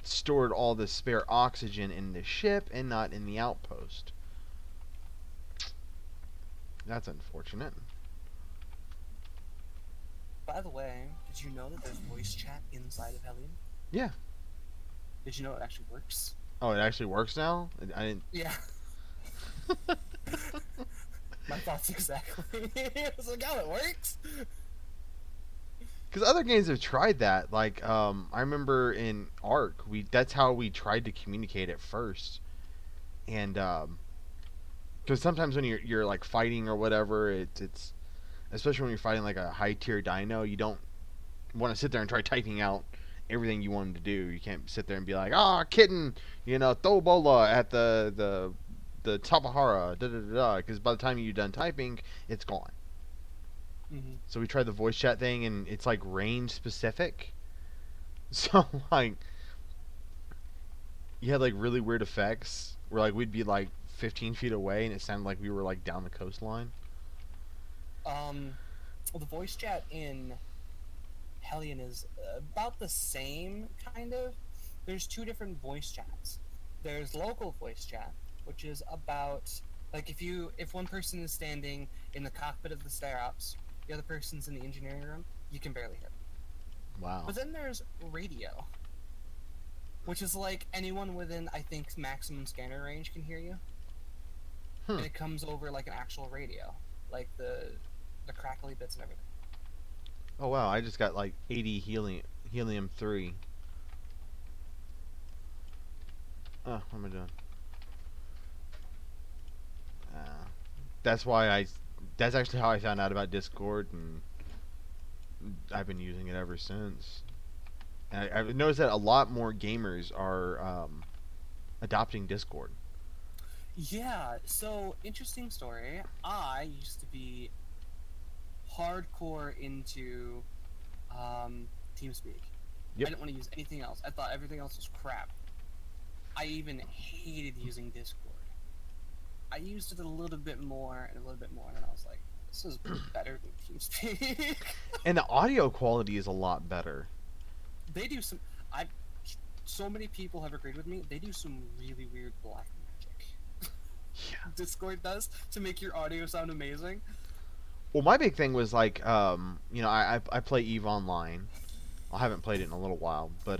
stored all the spare oxygen in the ship and not in the outpost. That's unfortunate. By the way, did you know that there's voice chat inside of Hellion? Yeah. Did you know it actually works? Oh, it actually works now? I didn't... Yeah. My thoughts exactly. I was like, oh, it works? Because other games have tried that. Like, I remember in Ark, that's how we tried to communicate at first. And, because sometimes when you're like fighting or whatever, it's especially when you're fighting like a high tier dino, you don't want to sit there and try typing out everything you want him to do. You can't sit there and be like, kitten, throw bola at the Tapahara, because by the time you're done typing, it's gone. Mm-hmm. So we tried the voice chat thing, and it's like range specific. So like, you had like really weird effects where like we'd be like 15 feet away, and it sounded like we were like down the coastline. Well, the voice chat in Hellion is about the same, kind of. There's 2 different voice chats. There's local voice chat, which is about, like, if one person is standing in the cockpit of the Starops, the other person's in the engineering room, you can barely hear them. Wow. But then there's radio, which is like anyone within, I think, maximum scanner range can hear you. And it comes over like an actual radio, like the crackly bits and everything. Oh wow, I just got like 80 helium 3. Oh, what am I doing? That's actually how I found out about Discord, and I've been using it ever since. And I've noticed that a lot more gamers are adopting Discord. Yeah, so interesting story. I used to be hardcore into TeamSpeak. Yep. I didn't want to use anything else. I thought everything else was crap. I even hated using Discord. I used it a little bit more and a little bit more, and I was like, this is better than TeamSpeak. And the audio quality is a lot better. They do some. I. So many people have agreed with me. They do some really weird black magic. Yeah. Discord does to make your audio sound amazing. Well, my big thing was like, I play Eve Online. I haven't played it in a little while, but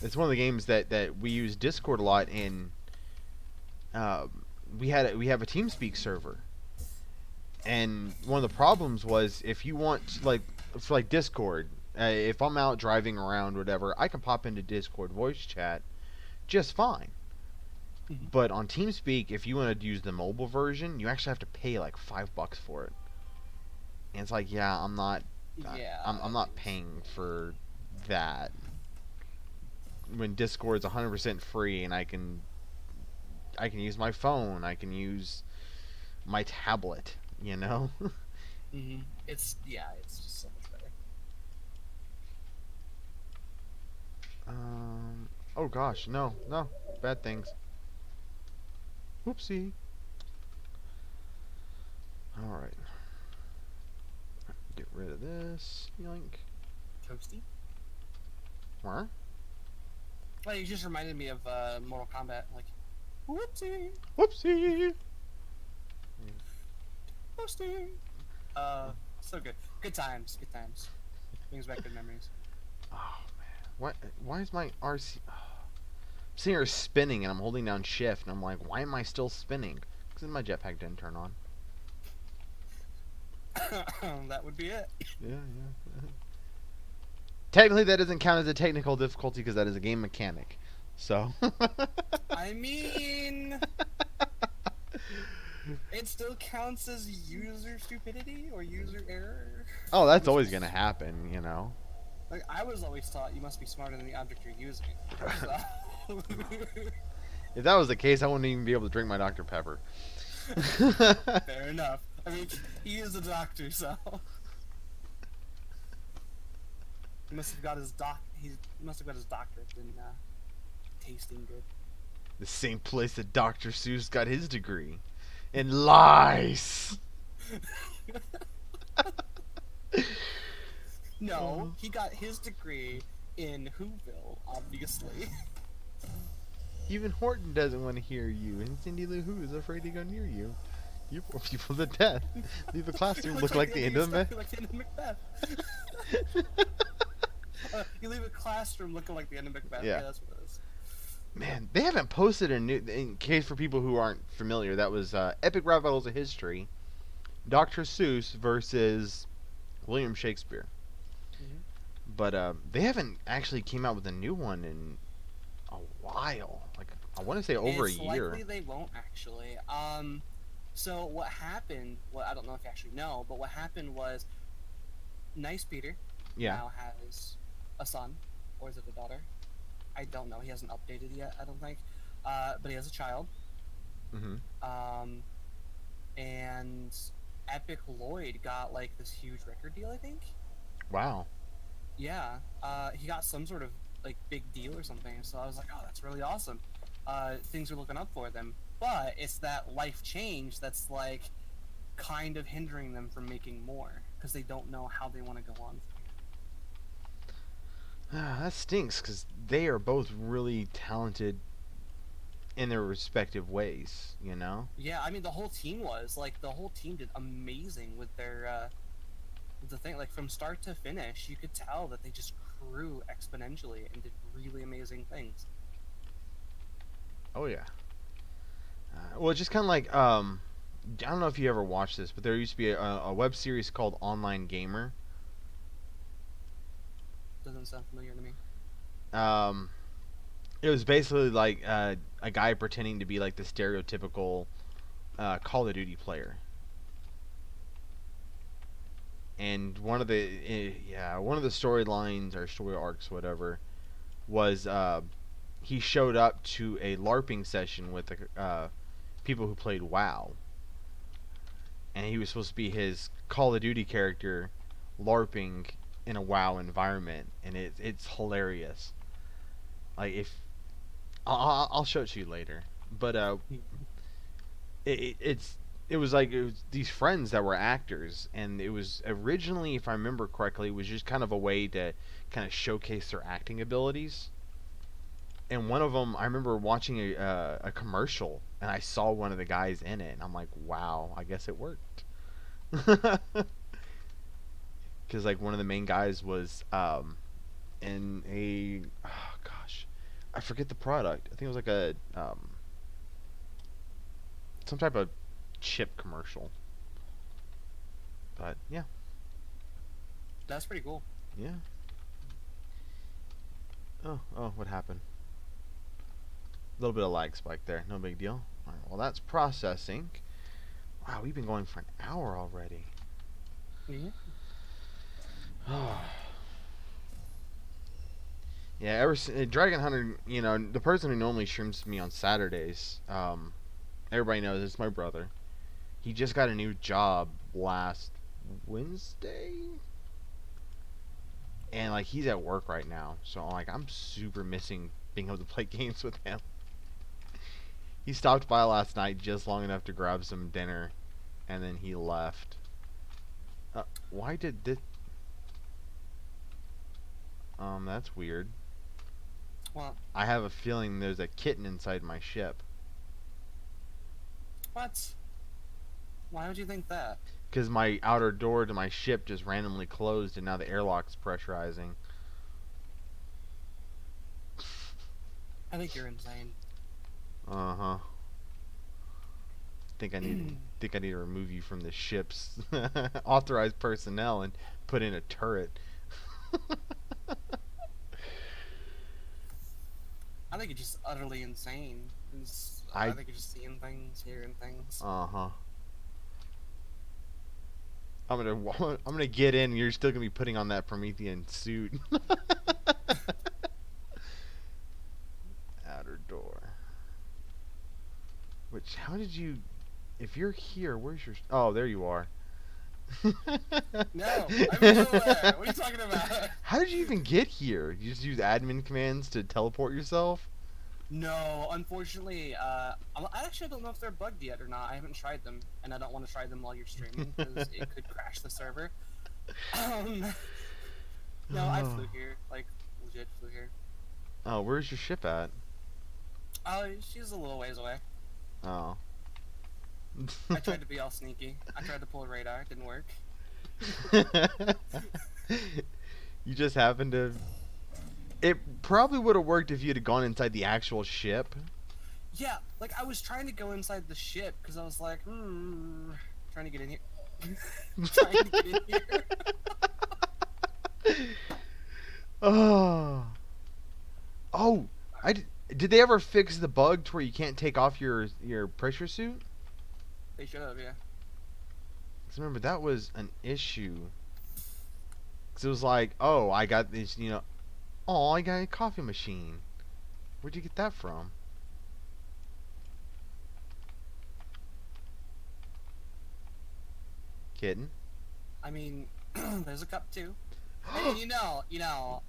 it's one of the games that we use Discord a lot, and we have a TeamSpeak server, and one of the problems was if you want like for like Discord, if I'm out driving around, whatever, I can pop into Discord voice chat just fine. Mhm. But on TeamSpeak, if you want to use the mobile version, you actually have to pay like $5 for it. And it's like, yeah, Yeah. I'm not paying for that. When Discord's 100% free, and I can use my phone, I can use my tablet, you know. It's just so much better. Oh gosh, no, bad things. Whoopsie. All right. Get rid of this. Yoink. Toasty. Where? Well, you just reminded me of Mortal Kombat. Like, whoopsie, Whoopsie. toasty. So good. Good times. Good times. Brings back good memories. Oh man. What? Why is my RC? I'm sitting here spinning, and I'm holding down shift, and I'm like, why am I still spinning? Because my jetpack didn't turn on. That would be it. Yeah. Technically, that doesn't count as a technical difficulty because that is a game mechanic. So. I mean, it still counts as user stupidity or user error. Oh, that's always gonna happen, you know. Like, I was always taught you must be smarter than the object you're using. So... If that was the case, I wouldn't even be able to drink my Dr. Pepper. Fair enough. I mean, he is a doctor, so he must have got his doctorate in tasting good. The same place that Dr. Seuss got his degree. In lies! No, he got his degree in Whoville, obviously. Even Horton doesn't want to hear you, and Cindy Lou Who is afraid to go near you. You bore people to death. Leave the classroom look like the end of Macbeth. You leave a classroom looking like the end of Macbeth. Yeah. Yeah, that's what it is. Man, they haven't posted a new. In case for people who aren't familiar, that was Epic Rap Battles of History, Dr. Seuss versus William Shakespeare. But they haven't actually came out with a new one in a while. Like, I want to say over a year. Likely they won't actually. So what happened? Well, I don't know if you actually know, but what happened was, Nice Peter now has a son, or is it a daughter? I don't know. He hasn't updated yet, I don't think. But he has a child. And Epic Lloyd got like this huge record deal, I think. Wow. Yeah. He got some sort of like big deal or something. So I was like, oh, that's really awesome. Things are looking up for them. But it's that life change that's like kind of hindering them from making more because they don't know how they want to go on. That stinks because they are both really talented in their respective ways, you know? Yeah, I mean the whole team did amazing with their with the thing. Like from start to finish, you could tell that they just grew exponentially and did really amazing things. Oh yeah. Well, it's just kind of like I don't know if you ever watched this, but there used to be a web series called Online Gamer. Doesn't sound familiar to me. It was basically like a guy pretending to be like the stereotypical Call of Duty player. And one of the storylines or story arcs, whatever, was he showed up to a LARPing session with the people who played WoW, and he was supposed to be his Call of Duty character LARPing in a WoW environment, and it's hilarious. Like I'll show it to you later. But it, it's it was like it was these friends that were actors, and it was originally, if I remember correctly, it was just kind of a way to kind of showcase their acting abilities. And one of them, I remember watching a commercial, and I saw one of the guys in it, and I'm like, wow, I guess it worked. Because like one of the main guys was in a, oh gosh, I forget the product. I think it was like a some type of chip commercial. But yeah, That's pretty cool. yeah. Oh, what happened? A little bit of lag spike there. No big deal. All right, well, that's processing. Wow, we've been going for an hour already. Yeah. Yeah, Dragon Hunter, the person who normally streams me on Saturdays, everybody knows it's my brother. He just got a new job last Wednesday, and like he's at work right now, so like I'm super missing being able to play games with him. He stopped by last night just long enough to grab some dinner, and then he left. Why did this? That's weird. Well, I have a feeling there's a kitten inside my ship. what? Why would you think that? Because my outer door to my ship just randomly closed, and now the airlock's pressurizing. I think you're insane. Uh huh. Think I need to remove you from the ship's authorized personnel and put in a turret. I think you're just utterly insane. I I think you're just seeing things, hearing things. Uh huh. I'm gonna get in, and you're still gonna be putting on that Promethean suit. Outer door. Which, how did you? If you're here, where's your? Oh, there you are. No, I'm nowhere. What are you talking about? How did you even get here? You just use admin commands to teleport yourself? No, unfortunately, I actually don't know if they're bugged yet or not. I haven't tried them, and I don't want to try them while you're streaming because it could crash the server. Um, no, I flew here, like legit flew here. Oh, where's your ship at? Oh, she's a little ways away. Oh. I tried to be all sneaky. I tried to pull a radar, it didn't work. You just happened to. It probably would have worked if you'd have gone inside the actual ship. Yeah, like I was trying to go inside the ship because I was like, trying to get in here. Trying to get in here. Oh. Oh. Did they ever fix the bug to where you can't take off your pressure suit? They should have, yeah. Because remember, that was an issue. Because it was like, oh, I got this, oh, I got a coffee machine. Where'd you get that from? Kitten? I mean, there's a cup too. And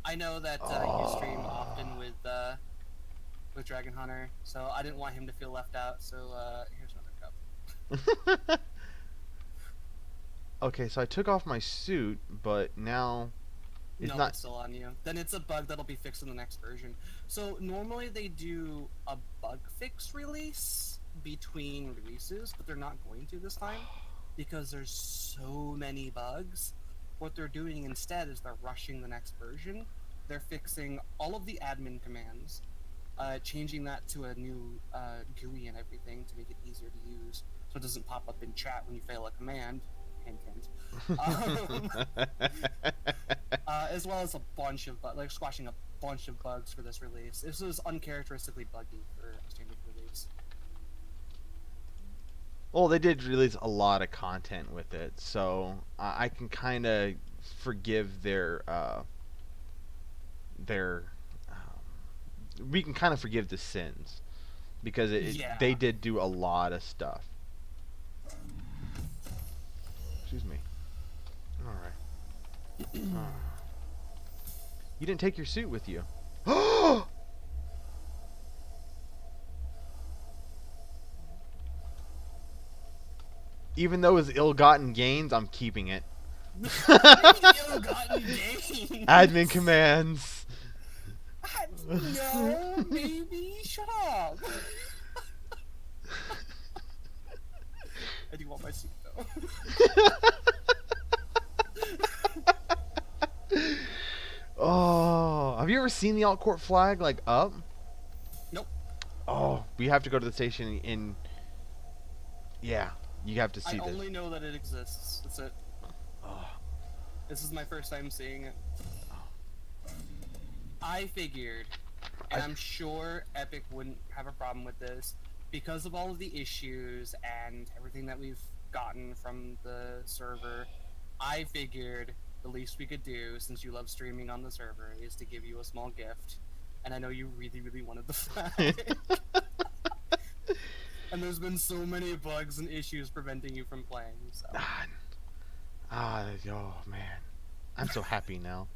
I know that you stream often with Dragon Hunter, so I didn't want him to feel left out. So here's another cup. Okay, so I took off my suit, but now it's No, not. it's still on you. Then it's a bug that'll be fixed in the next version. So normally they do a bug fix release between releases, but they're not going to this time because there's so many bugs. What they're doing instead is they're rushing the next version. They're fixing all of the admin commands, changing that to a new GUI and everything to make it easier to use, so it doesn't pop up in chat when you fail a command. Hint, hint. As well as a bunch of like squashing a bunch of bugs for this release. This was uncharacteristically buggy for a standard release. Well, they did release a lot of content with it, so I can kind of forgive their we can kind of forgive the sins because Yeah. they did do a lot of stuff. Excuse me. All right. You didn't take your suit with you. Even though it's ill-gotten gains, I'm keeping it. What do you mean ill-gotten Admin gains? commands. No, maybe. Shut up. I do want my suit though. Oh, have you ever seen the alt court flag like up? Nope. Oh, we have to go to the station in. Yeah, you have to I see this. only know that it exists. That's it. Oh, This is my first time seeing it. I figured, and I'm sure Epic wouldn't have a problem with this, because of all of the issues and everything that we've gotten from the server. I figured the least we could do, since you love streaming on the server, is to give you a small gift. And I know you really, really wanted the flag. And there's been so many bugs and issues preventing you from playing, so. Oh man, I'm so happy now.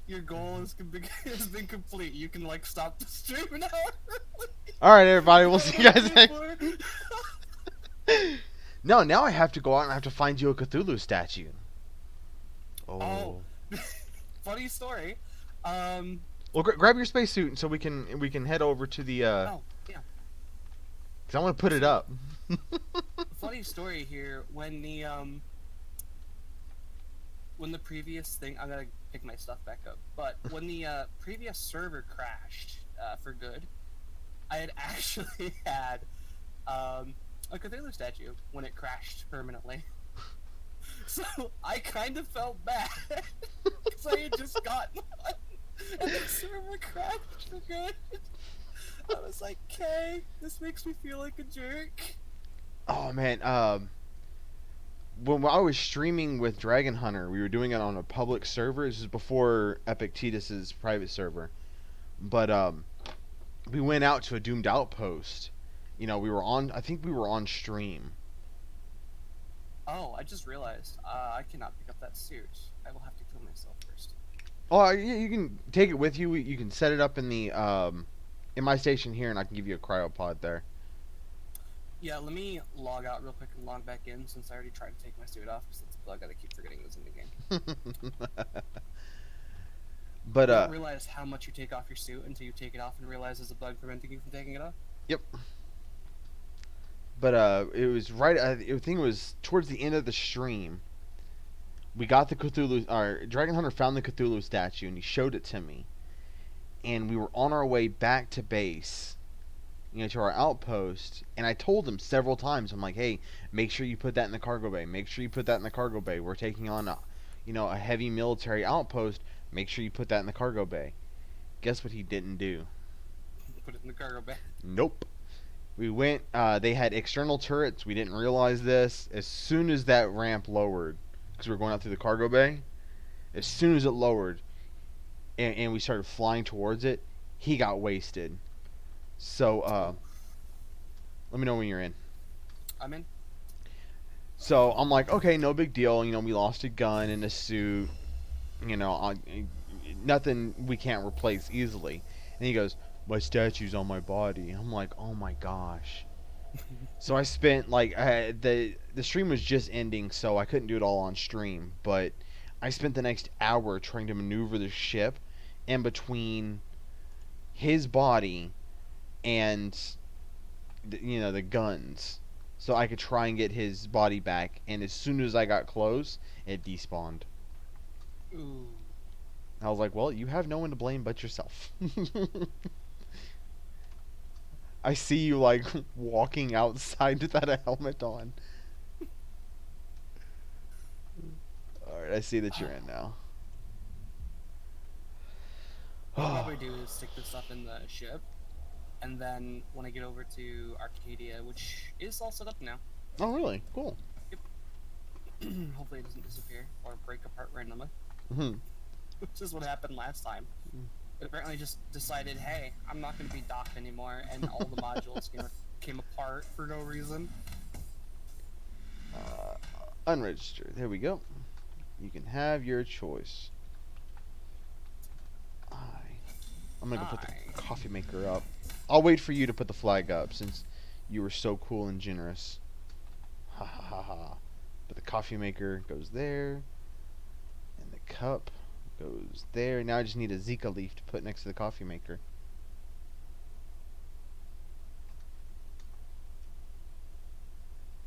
Your goal has been complete. You can, like, stop the stream now. All right, everybody, we'll see you guys next. No, now I have to go out and I have to find you a Cthulhu statue. Oh. Funny story. Well, grab your spacesuit so we can head over to the. Oh, yeah. Cause I want to put it up. Funny story here. When the previous thing, I'm gonna pick my stuff back up. But when the previous server crashed for good, I had actually had a Cthulhu statue when it crashed permanently. So I kind of felt bad because I had just gotten one, and the server crashed for good. I was like, "Okay, this makes me feel like a jerk." Oh man, when I was streaming with Dragon Hunter, we were doing it on a public server. This is before Epictetus's private server, but we went out to a doomed outpost. You know, we were on. I think we were on stream. Oh, I just realized I cannot pick up that suit. I will have to kill myself first. Oh, yeah, you can take it with you. You can set it up in the in my station here, and I can give you a cryopod there. Yeah, let me log out real quick and log back in since I already tried to take my suit off because it's a bug that I keep forgetting was in the game. But you don't realize how much you take off your suit until you take it off and realize there's a bug preventing you from taking it off. Yep. But it was right. I think it was towards the end of the stream. We got the Cthulhu. Our Dragon Hunter found the Cthulhu statue and he showed it to me. And we were on our way back to base, you know, to our outpost. And I told him several times. I'm like, hey, make sure you put that in the cargo bay. Make sure you put that in the cargo bay. We're taking on a, you know, a heavy military outpost. Make sure you put that in the cargo bay. Guess what he didn't do? Put it in the cargo bay. Nope. We went, they had external turrets. We didn't realize this. As soon as that ramp lowered, because we were going out through the cargo bay, as soon as it lowered and we started flying towards it, he got wasted. So, let me know when you're in. I'm in. So, I'm like, okay, no big deal. You know, we lost a gun and a suit. You know, nothing we can't replace easily. And he goes, my statue's on my body. I'm like, oh my gosh. So I spent like the stream was just ending, so I couldn't do it all on stream. But I spent the next hour trying to maneuver the ship in between his body and you know, the guns, so I could try and get his body back. And as soon as I got close, it despawned. Ooh. I was like, well, you have no one to blame but yourself. I see you, like, walking outside with that helmet on. Alright, I see that you're in now. What I'll probably do is stick this stuff in the ship, and then when I get over to Arcadia, which is all set up now. Oh, really? Cool. Yep. Hopefully it doesn't disappear or break apart randomly. Mm-hmm. Which is what happened last time. It apparently just decided, hey, I'm not going to be docked anymore, and all the modules came apart for no reason. Unregistered. There we go. You can have your choice. I'm gonna go put the coffee maker up. I'll wait for you to put the flag up since you were so cool and generous. Ha ha ha ha. But the coffee maker goes there, and the cup goes there. Now I just need a Zika leaf to put next to the coffee maker.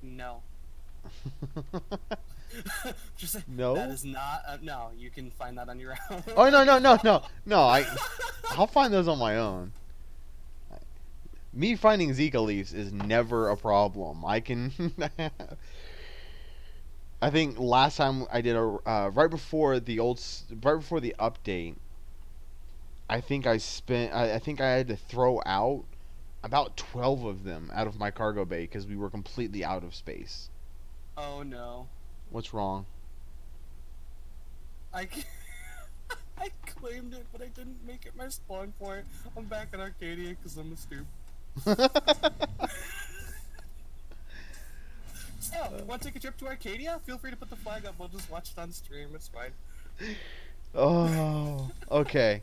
No. Just say, that No? is not. No, you can find that on your own. Oh no no no no no! I'll find those on my own. Me finding Zika leaves is never a problem. I can. I think last time I did a right before the update. I think I had to throw out about 12 of them out of my cargo bay because we were completely out of space. Oh no. What's wrong? I c- I claimed it, but I didn't make it my spawn point. I'm back in Arcadia because I'm a stoop. So, want to take a trip to Arcadia? Feel free to put the flag up. We'll just watch it on stream. It's fine. Oh, okay.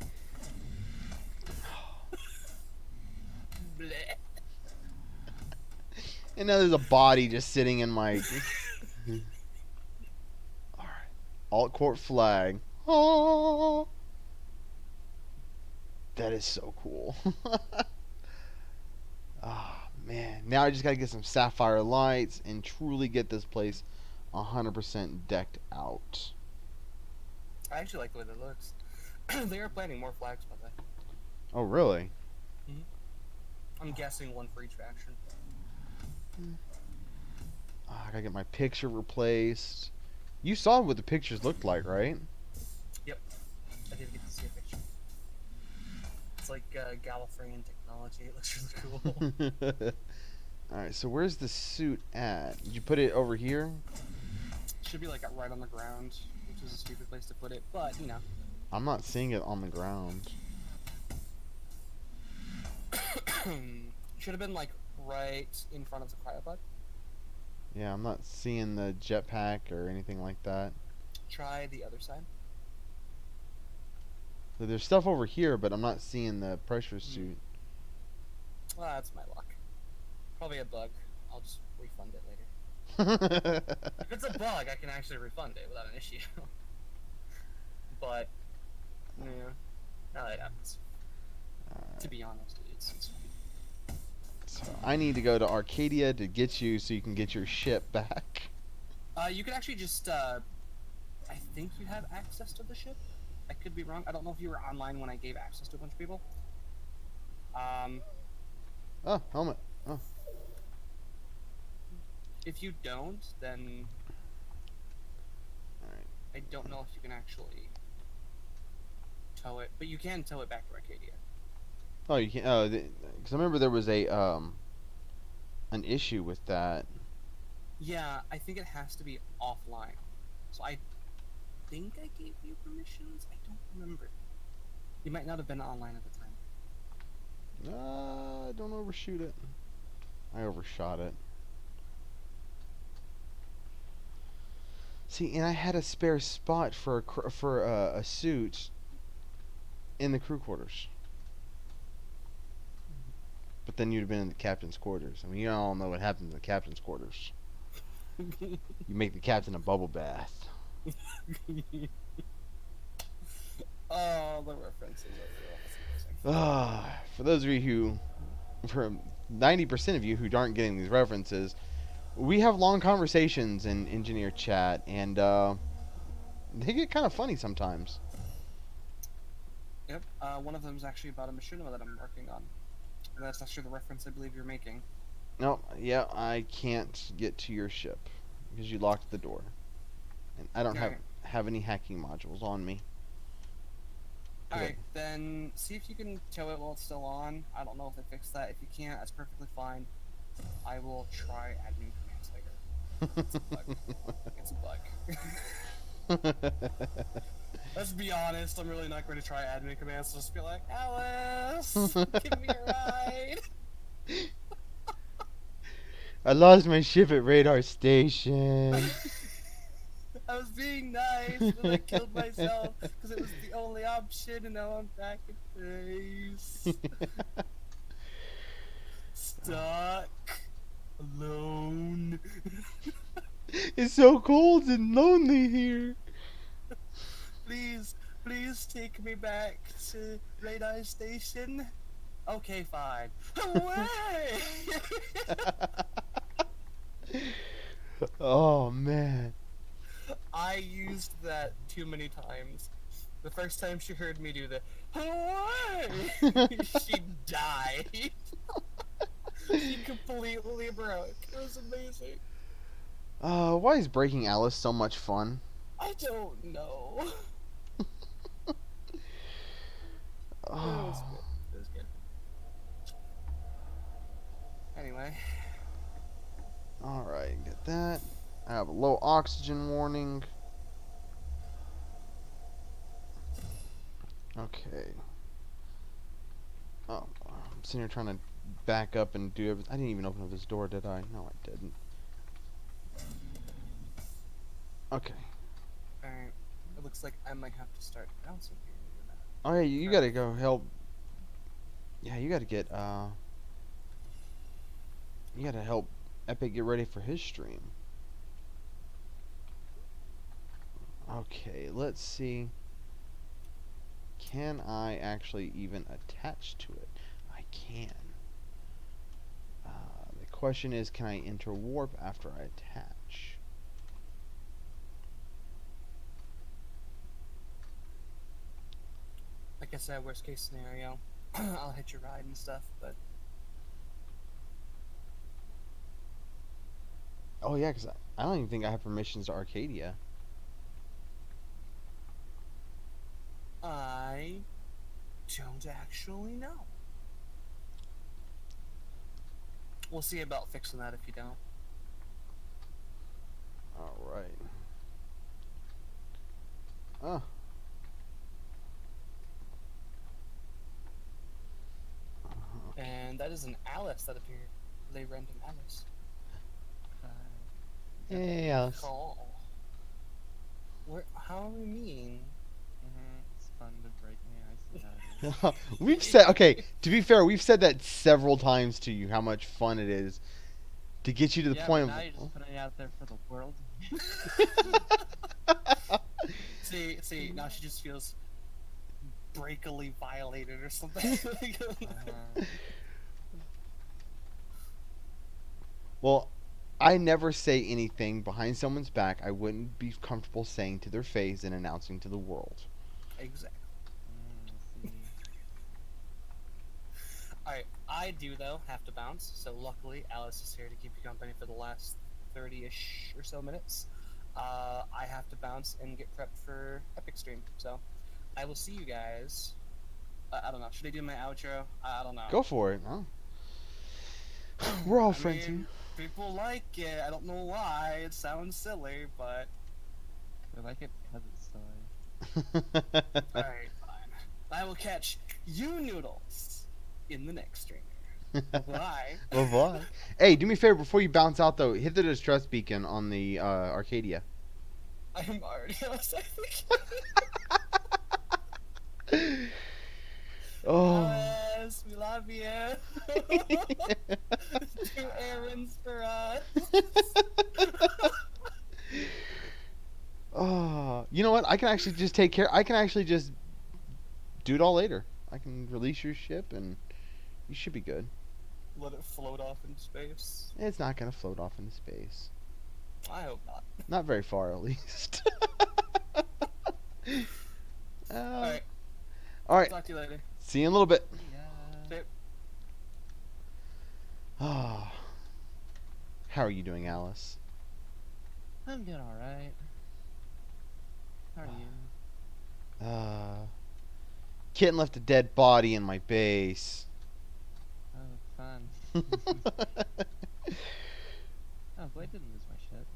Bleh. And now there's a body just sitting in my. Alright. Alt court flag. Oh. That is so cool. Ah, man. Now I just gotta get some sapphire lights and truly get this place 100% decked out. I actually like the way that looks. They are planning more flags, by the way. Oh, really? I'm guessing one for each faction. Ah, I gotta get my picture replaced. You saw what the pictures looked like, right? Yep. I did get to see a picture. It's like Gallifreyan technology. It looks really cool. Alright, so where's the suit at? Did you put it over here? Should be like right on the ground, which is a stupid place to put it, but you know. I'm not seeing it on the ground. Should have been like right in front of the cryopod. Yeah, I'm not seeing the jetpack or anything like that. Try the other side. So there's stuff over here, but I'm not seeing the pressure suit. Well, that's my luck. Probably a bug. I'll just refund it later. If it's a bug, I can actually refund it without an issue. But, yeah, that happens. To be honest, it's fine. So I need to go to Arcadia to get you so you can get your ship back. You can actually just, I think you have access to the ship. I could be wrong. I don't know if you were online when I gave access to a bunch of people. Oh, helmet. Oh. If you don't, then Alright. I don't know if you can actually tow it, but you can tow it back to Arcadia. Oh, you can't. Oh, because I remember there was a an issue with that. Yeah, I think it has to be offline. So I think I gave you permissions. I don't remember. You might not have been online at the time. Don't overshoot it. I overshot it. See, and I had a spare spot for a suit in the crew quarters. But then you'd have been in the captain's quarters. I mean, you all know what happens in the captain's quarters. You make the captain a bubble bath. Oh, the references are real. For those of you for 90% of you who aren't getting these references, we have long conversations in engineer chat, and they get kind of funny sometimes. Yep. One of them is actually about a machinima that I'm working on. And that's actually the reference I believe you're making. No, yeah, I can't get to your ship because you locked the door, and I don't have any hacking modules on me. Alright, then see if you can tow it while it's still on. I don't know if they fixed that. If you can't, that's perfectly fine. I will try admin commands later. It's a bug. It's a bug. Let's be honest, I'm really not going to try admin commands. Just be like, Alice, give me a ride. I lost my ship at radar station. I was being nice, but I killed myself because it was the only option, and now I'm back in base. Stuck. Alone. It's so cold and lonely here. Please, please take me back to Radar Station. Okay, fine. Away! Oh man. I used that too many times. The first time she heard me do the away, she died. She completely broke. It was amazing. Why is breaking Alice so much fun? I don't know. It was Oh. good. It was good. Anyway. Alright, get that. I have a low oxygen warning. Okay. Oh, I'm sitting here trying to back up and do everything. I didn't even open up this door, did I? No, I didn't. Okay. Alright. It looks like I might have to start bouncing here in a minute. Oh, yeah, you gotta go help. Yeah, you gotta get, you gotta help Epic get ready for his stream. Okay, let's see. Can I actually even attach to it? I can. The question is, can I enter warp after I attach? Like I said, worst case scenario, I'll hit your ride and stuff, but Oh yeah, because I don't even think I have permissions to Arcadia. I don't actually know. We'll see about fixing that if you don't. Alright. Oh. And that is an Alice that appeared. They random Alice. Hey, Alice. Call. Where? How are we mean? It's fun to break me. I see how it is. We've said, okay, to be fair, we've said that several times to you how much fun it is to get you to the Yeah, point but now of. you're just putting it out there for the world. See, now she just feels breakily violated or something. Well, I never say anything behind someone's back I wouldn't be comfortable saying to their face and announcing to the world. Exactly. I see. Alright, I do though have to bounce, so luckily Alice is here to keep you company for the last 30-ish or so minutes. I have to bounce and get prepped for Epic Stream, so I will see you guys. I don't know, should I do my outro? I don't know. Go for it. Oh. We're all I friends mean, people like it, I don't know why, it sounds silly, but I like it because it's silly. here. alright, fine. I will catch you noodles in the next stream. Bye. Bye-bye. Hey, do me a favor before you bounce out though. Hit the distress beacon on the Arcadia. I'm already outside. Oh. Alice, we love you. Do errands for us. Oh, you know what? I can actually just take care. I can actually just do it all later. I can release your ship and you should be good. Let it float off into space. It's not gonna float off into space. I hope not. Not very far, at least. Alright, All right. talk to you later. See you in a little bit. Yeah. Yep. Ah. How are you doing, Alice? I'm doing alright. How are you? Kitten left a dead body in my base. Oh, fun. Oh, Blade didn't lose my shit.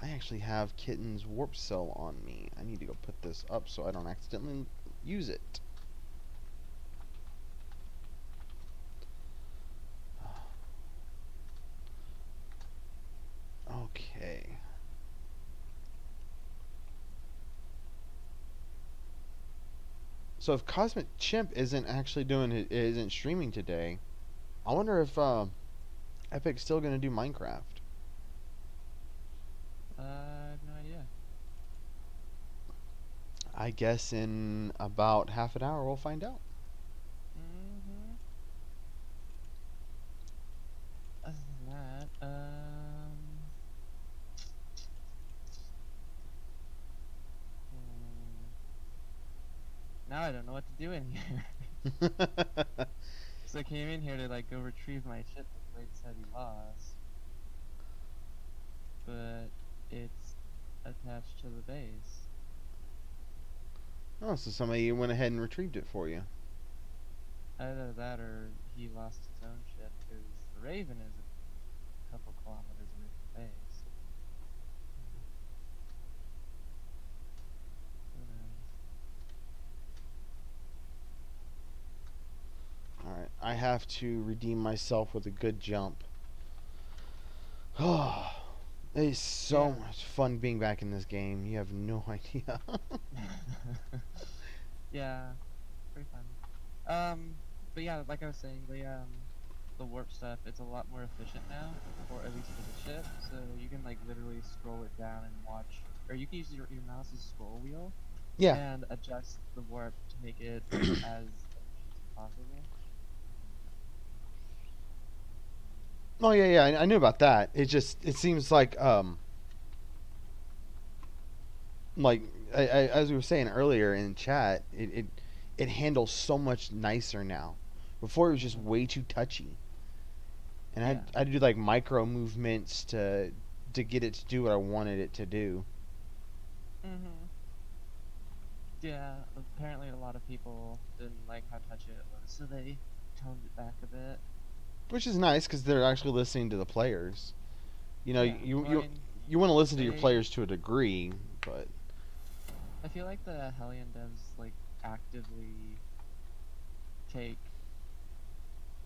I actually have Kitten's warp cell on me. I need to go put this up so I don't accidentally use it. Okay. So if Cosmic Chimp isn't actually isn't streaming today, I wonder if Epic's still gonna do Minecraft. I have no idea. I guess in about half an hour we'll find out. Mm-hmm. Other than that, now I don't know what to do in here. So I came in here to like go retrieve my ship that Blade said he lost, but it's attached to the base. Oh, so somebody went ahead and retrieved it for you. Either that or he lost his own ship because the Raven is a couple kilometers away from the base. Who knows? Alright, I have to redeem myself with a good jump. Oh, it's so Yeah. much fun being back in this game. You have no idea. Yeah, pretty fun. But yeah, like I was saying, the warp stuff, it's a lot more efficient now, or at least for the ship. So you can like literally scroll it down and watch, or you can use your mouse's scroll wheel Yeah. and adjust the warp to make it as efficient as possible. Oh yeah, I knew about that. It seems like as we were saying earlier in chat, it handles so much nicer now. Before it was just way too touchy, and Yeah. I had to do like micro movements to get it to do what I wanted it to do. Mhm. Yeah. Apparently, a lot of people didn't like how touchy it was, so they toned it back a bit. Which is nice because they're actually listening to the players. You know, Yeah. Well, I mean, you want to listen to your they. players to a degree, but I feel like the Hellion devs like actively take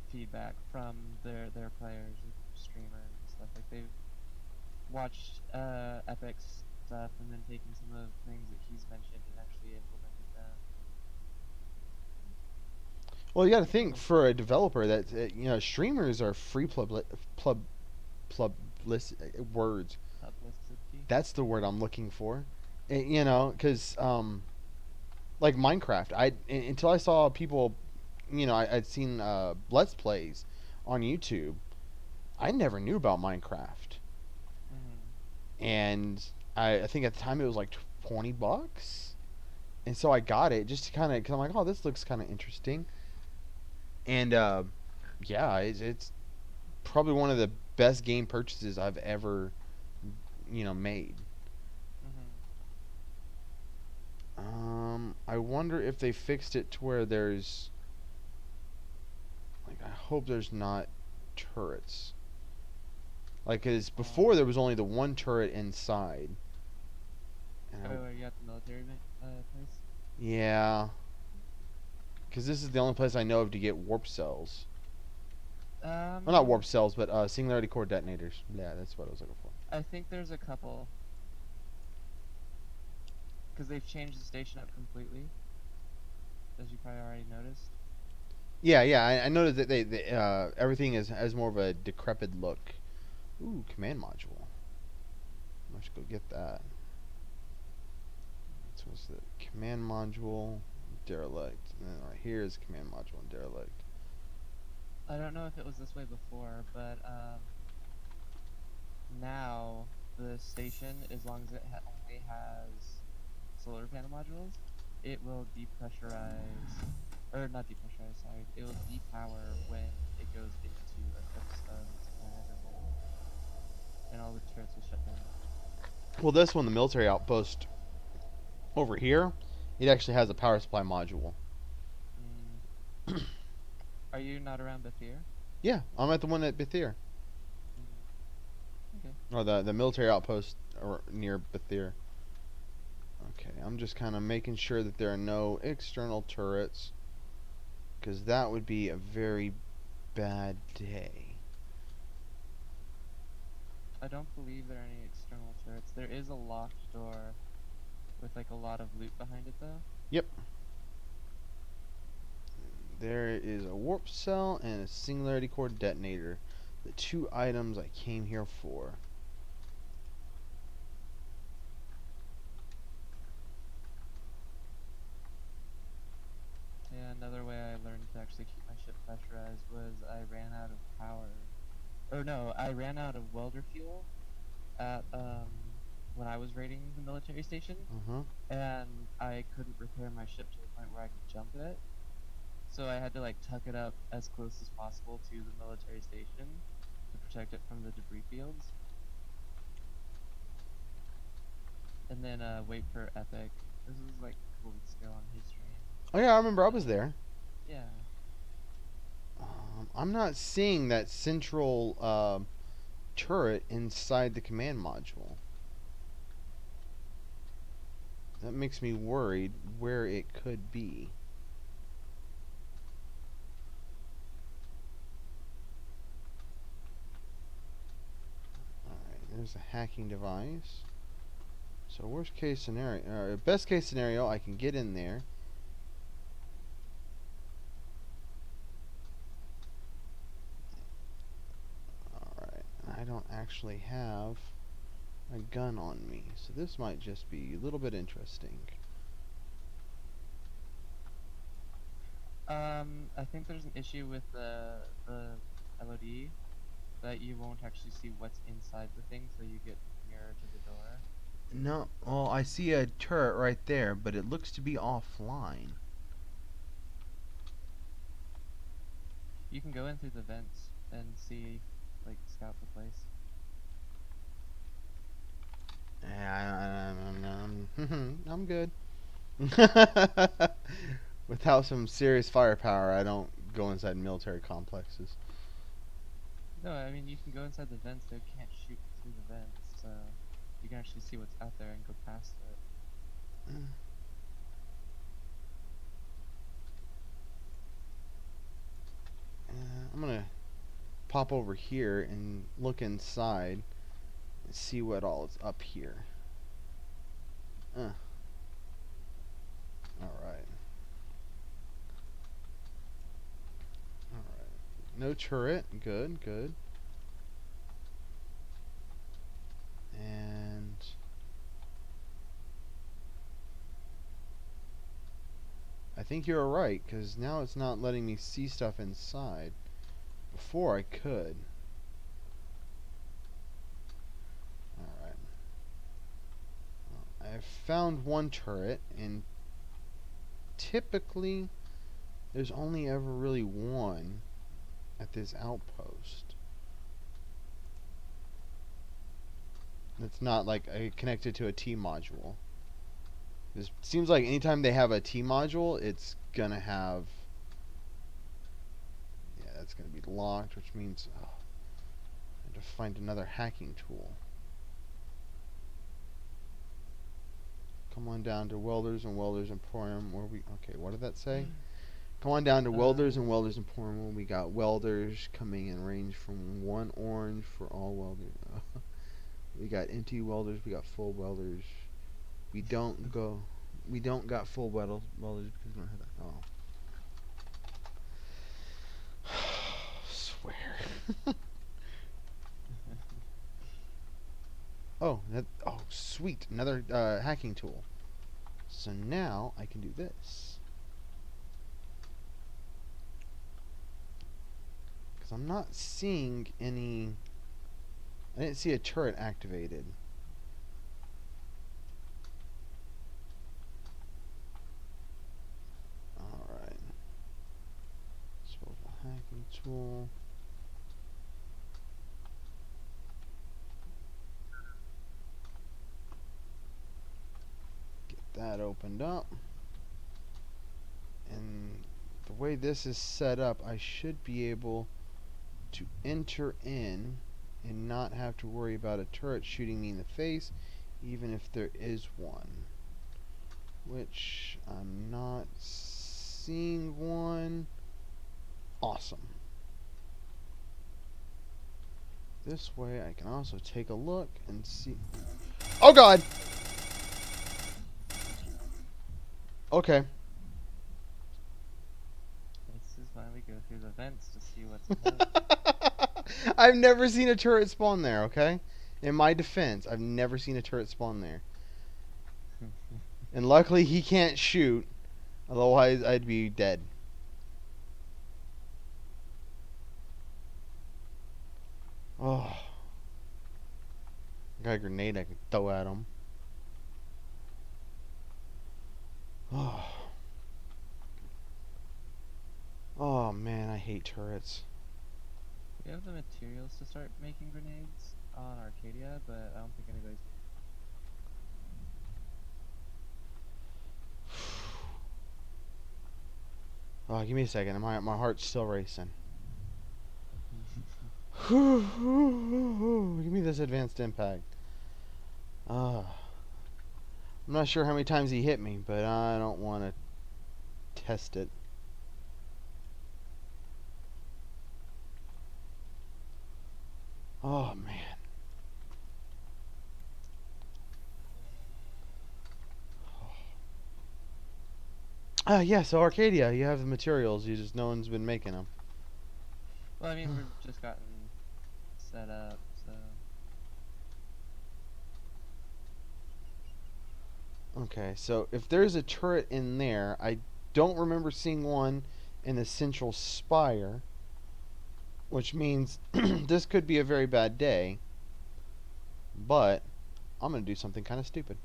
feedback from their players, like streamers and stuff. Like they've watched Epic's stuff and then taken some of the things that he's mentioned and actually implemented them. well, you got to think for a developer that streamers are free pub words. Publicity. That's the word I'm looking for. Because like Minecraft, until I saw people, I'd seen Let's Plays on YouTube. I never knew about Minecraft, Mm-hmm. and I think at the time it was like $20, and so I got it just to kind of because I'm like, oh, this looks kind of interesting, and yeah, it's probably one of the best game purchases I've ever made. Mm-hmm. I wonder if they fixed it to where there's like I hope there's not turrets. Like, cause before there was only the one turret inside. And Oh, are you at the military place? yeah, cause this is the only place I know of to get warp cells. Well, not warp cells, but singularity core detonators. Yeah, that's what I was looking for. I think there's a couple. Because they've changed the station up completely, as you probably already noticed. Yeah, I noticed that they everything has more of a decrepit look. Ooh, command module. I should go get that. So what's the command module? Derelict. And then right here is command module and derelict. I don't know if it was this way before, but now the station, as long as it only has solar panel modules, it will depressurize, or not depressurize, sorry, it will depower when it goes into eclipse of its planet or moon, and all the turrets will shut down. Well, this one, the military outpost over here, it actually has a power supply module. Mm. Are you not around Bethir? Yeah, I'm at the one at Bethir. Okay. Or the military outpost near Bethir. Okay, I'm just kind of making sure that there are no external turrets, because that would be a very bad day. I don't believe there are any external turrets. There is a locked door with like a lot of loot behind it though. Yep. There is a warp cell and a singularity core detonator. the 2 items I came here for. Yeah, another way I learned to actually keep my ship pressurized was I ran out of power. Or no, I ran out of welder fuel at when I was raiding the military station, Uh-huh. and I couldn't repair my ship to the point where I could jump it. So I had to like tuck it up as close as possible to the military station to protect it from the debris fields. And then wait for Epic. This was like a couple weeks ago on his stream. Oh yeah, I remember I was there. Yeah. I'm not seeing that central turret inside the command module. That makes me worried where it could be. Alright, there's a hacking device. So worst case scenario, or best case scenario, I can get in there. Alright, I don't actually have a gun on me, so this might just be a little bit interesting. I think there's an issue with the LOD that you won't actually see what's inside the thing, so you get nearer to the door. No, well, I see a turret right there, but it looks to be offline. You can go in through the vents and see, like, scout the place. I'm good. Without some serious firepower, I don't go inside military complexes. No, I mean, you can go inside the vents, but you can't shoot through the vents, so you can actually see what's out there and go past it. I'm gonna pop over here and look inside and see what all is up here. Alright. Alright. No turret. Good, good. And I think you're right, because now it's not letting me see stuff inside. Before I could. Alright. Well, I've found one turret, and typically there's only ever really one at this outpost. It's not like connected to a T module. It seems like anytime they have a T module, it's gonna have. Yeah, that's gonna be locked, which means I have to find another hacking tool. Come on down to Welders and Welders Emporium, where we. Okay, what did that say? Come on down to Welders and Welders Emporium. We got welders coming in range from 1 orange for all welders. We got empty welders. We got full welders. We don't got full welders because we don't have that. Oh. Swear. Oh, sweet. Another hacking tool. So now I can do this. Because I'm not seeing any. I didn't see a turret activated. Alright. Disposable hacking tool. Get that opened up. And the way this is set up, I should be able to enter in and not have to worry about a turret shooting me in the face, even if there is one. Which I'm not seeing one. Awesome. This way I can also take a look and see. Oh god! Okay. This is why we go through the vents to see what's ahead. I've never seen a turret spawn there, okay? In my defense, I've never seen a turret spawn there. And luckily he can't shoot, otherwise I'd be dead. Oh. Got a grenade I can throw at him. Oh. Oh man, I hate turrets. We have the materials to start making grenades on Arcadia, but I don't think anybody's. Oh, give me a second. My heart's still racing. Give me this advanced impact. I'm not sure how many times he hit me, but I don't want to test it. Oh man. Yeah, so Arcadia, you have the materials, you just no one's been making them. Well, I mean, we've just gotten set up, so. Okay, so if there's a turret in there, I don't remember seeing one in the central spire, which means this could be a very bad day, but I'm going to do something kind of stupid.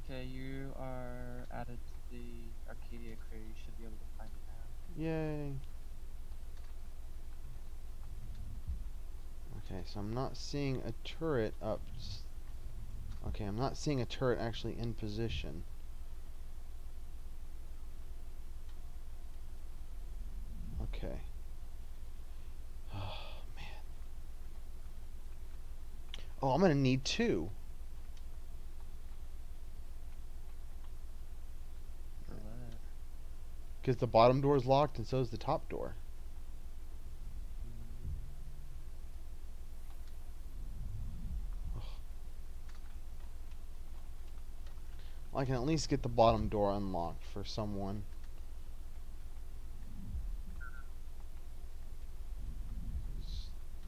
Okay, you are added to the Arcadia crew. You should be able to find it now. Yay. Okay, so I'm not seeing a turret up. Okay, I'm not seeing a turret actually in position. Okay. Oh, man. Oh, I'm going to need two. For what? Because the bottom door is locked and so is the top door. Well, I can at least get the bottom door unlocked for someone.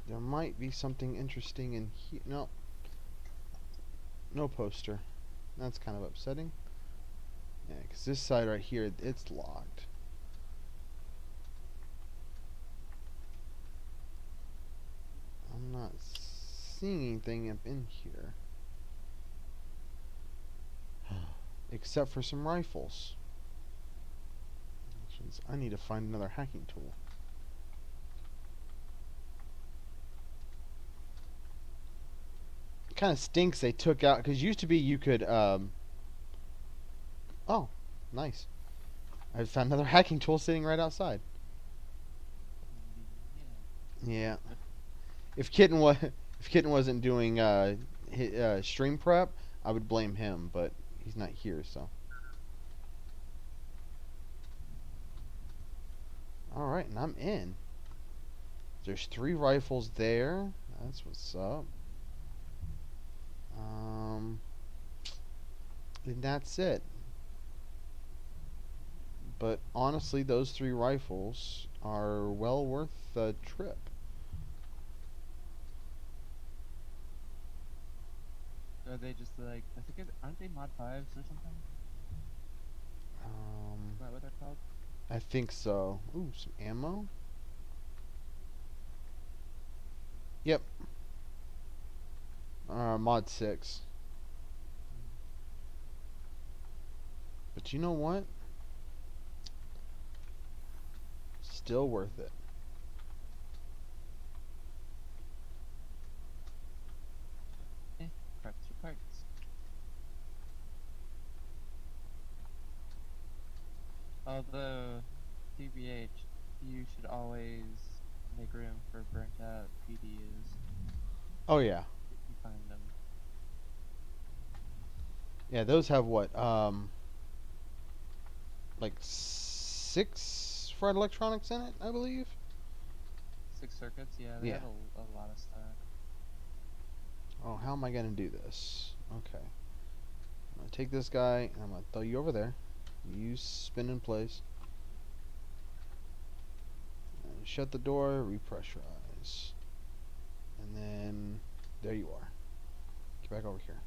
There might be something interesting in here. No. No poster. That's kind of upsetting. Yeah, because this side right here, it's locked. I'm not seeing anything up in here. Except for some rifles. Which means I need to find another hacking tool. It kind of stinks they took out, because used to be you could, oh, nice. I found another hacking tool sitting right outside. Yeah. If Kitten wasn't doing stream prep, I would blame him, but he's not here, so. All right, and I'm in. There's 3 rifles there. That's what's up. And that's it. But honestly, those 3 rifles are well worth the trip. Are they just like, I think, aren't they mod 5s or something? Is that what they're called? I think so. Ooh, some ammo. Yep. Mod 6. But you know what? Still worth it. Parts are parts. Although, TBH, you should always make room for burnt out PDUs Oh yeah. if you find them. Yeah, those have what? Like 6 fried electronics in it, I believe. 6 circuits, yeah, they Yeah. have a lot of stuff. Oh, how am I gonna do this? Okay. I'm gonna take this guy and I'm gonna throw you over there. You spin in place. shut the door, repressurize. And then, there you are. Get back over here.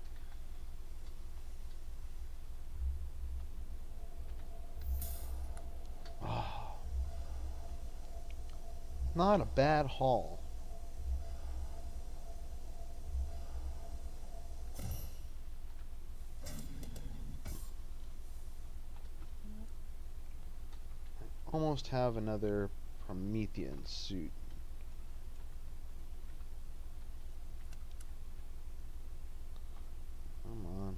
Oh, not a bad haul. Almost have another Promethean suit. Come on.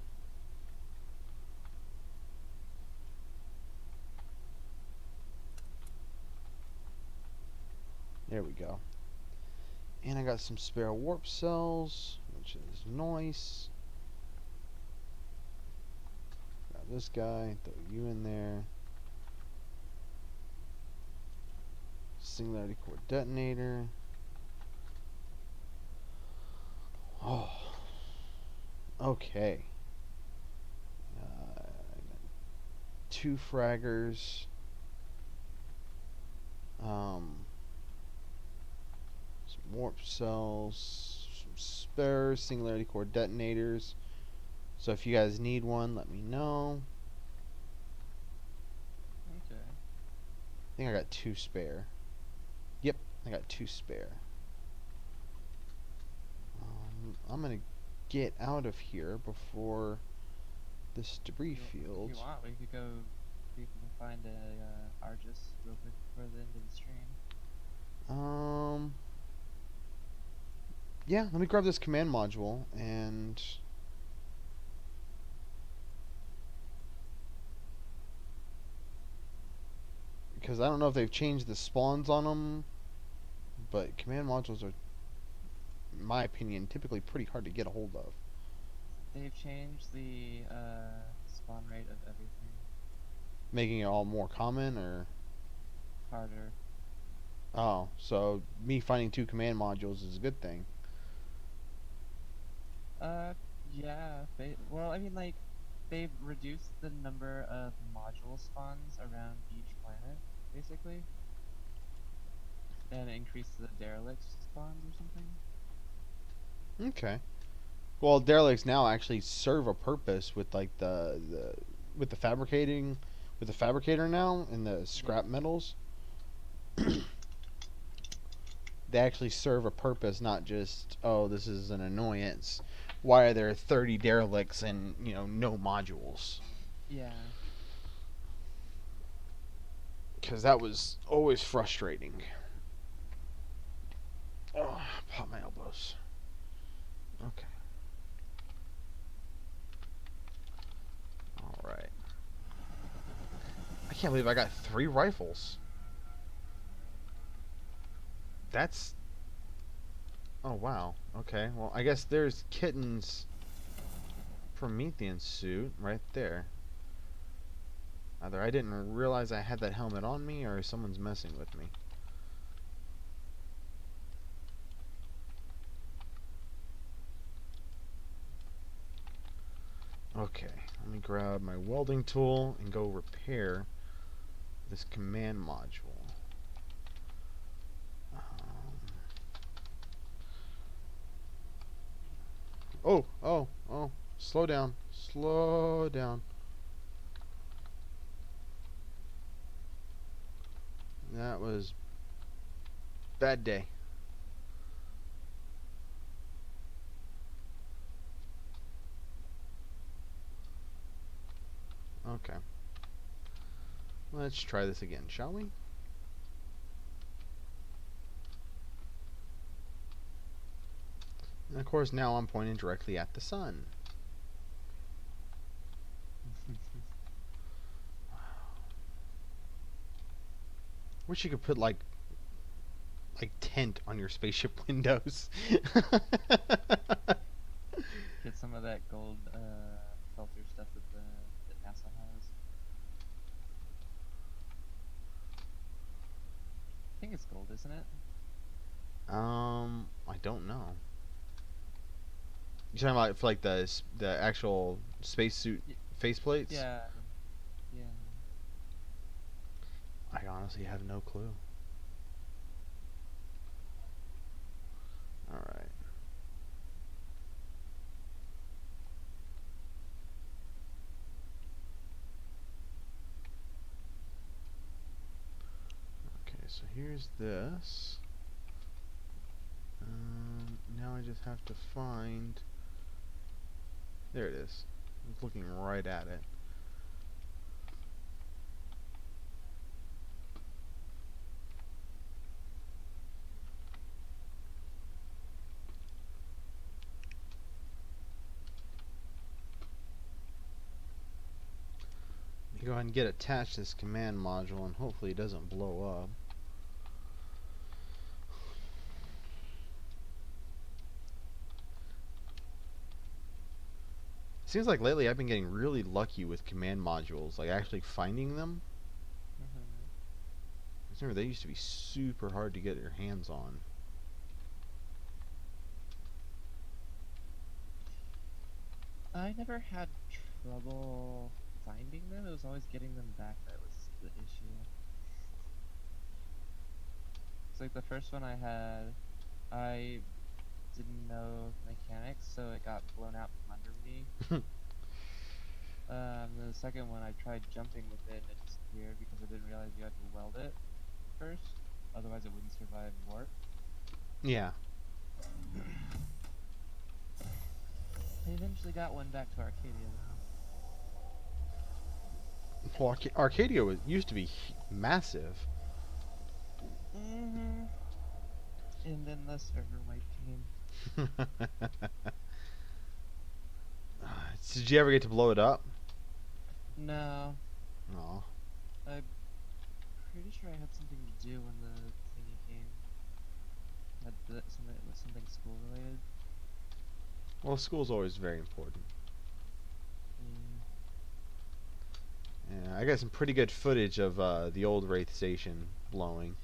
There we go. And I got some spare warp cells, which is nice. Grab this guy, throw you in there. Singularity core detonator. Oh. Okay. I got 2 fraggers. Some warp cells. Some spare singularity core detonators. So if you guys need one, let me know. Okay. I think I got 2 spare. Yep, I got 2 spare. I'm gonna get out of here before this debris field. If you want, we could go see if we can find a Argus real quick before the end of the stream. Yeah, let me grab this command module and because I don't know if they've changed the spawns on them, but command modules are, in my opinion, typically pretty hard to get a hold of. They've changed the spawn rate of everything. Making it all more common, or? Harder. Oh, so me finding 2 command modules is a good thing. Yeah. Well, I mean, like, they've reduced the number of module spawns around each planet, basically. And increased the derelict spawns or something. Okay. Well, derelicts now actually serve a purpose with like with the fabricator now and the scrap metals. They actually serve a purpose, not just, oh, this is an annoyance. Why are there 30 derelicts and, no modules? Yeah. Because that was always frustrating. Oh, pop my elbows. Okay. Alright. I can't believe I got 3 rifles. That's... Oh, wow. Okay, well, I guess there's Kitten's Promethean suit right there. Either I didn't realize I had that helmet on me, or someone's messing with me. Okay, let me grab my welding tool and go repair this command module. Oh, slow down, slow down. That was bad day. Okay. Let's try this again, shall we? And of course now I'm pointing directly at the sun. Wish you could put like tint on your spaceship windows. Get some of that gold filter stuff that NASA has. I think it's gold, isn't it? I don't know. You talking about for like the actual spacesuit faceplates? Yeah. Yeah. I honestly have no clue. All right. Okay, so here's this. Now I just have to find. There it is. I was looking right at it. Let me go ahead and get attached to this command module, and hopefully it doesn't blow up. Seems like lately I've been getting really lucky with command modules, like actually finding them. I remember they used to be super hard to get your hands on. I never had trouble finding them. It was always getting them back that was the issue. It's like the first one I had, I didn't know mechanics, so it got blown out from under me. The second one I tried jumping with it and it disappeared because I didn't realize you had to weld it first, otherwise it wouldn't survive warp. Yeah. I eventually got one back to Arcadia though. Well, Arcadia used to be massive. And then the server wipe came. Did you ever get to blow it up? No. No. I'm pretty sure I had something to do when the thingy came. Had something school related. Well, school's always very important. Yeah, I got some pretty good footage of the old Wraith station blowing.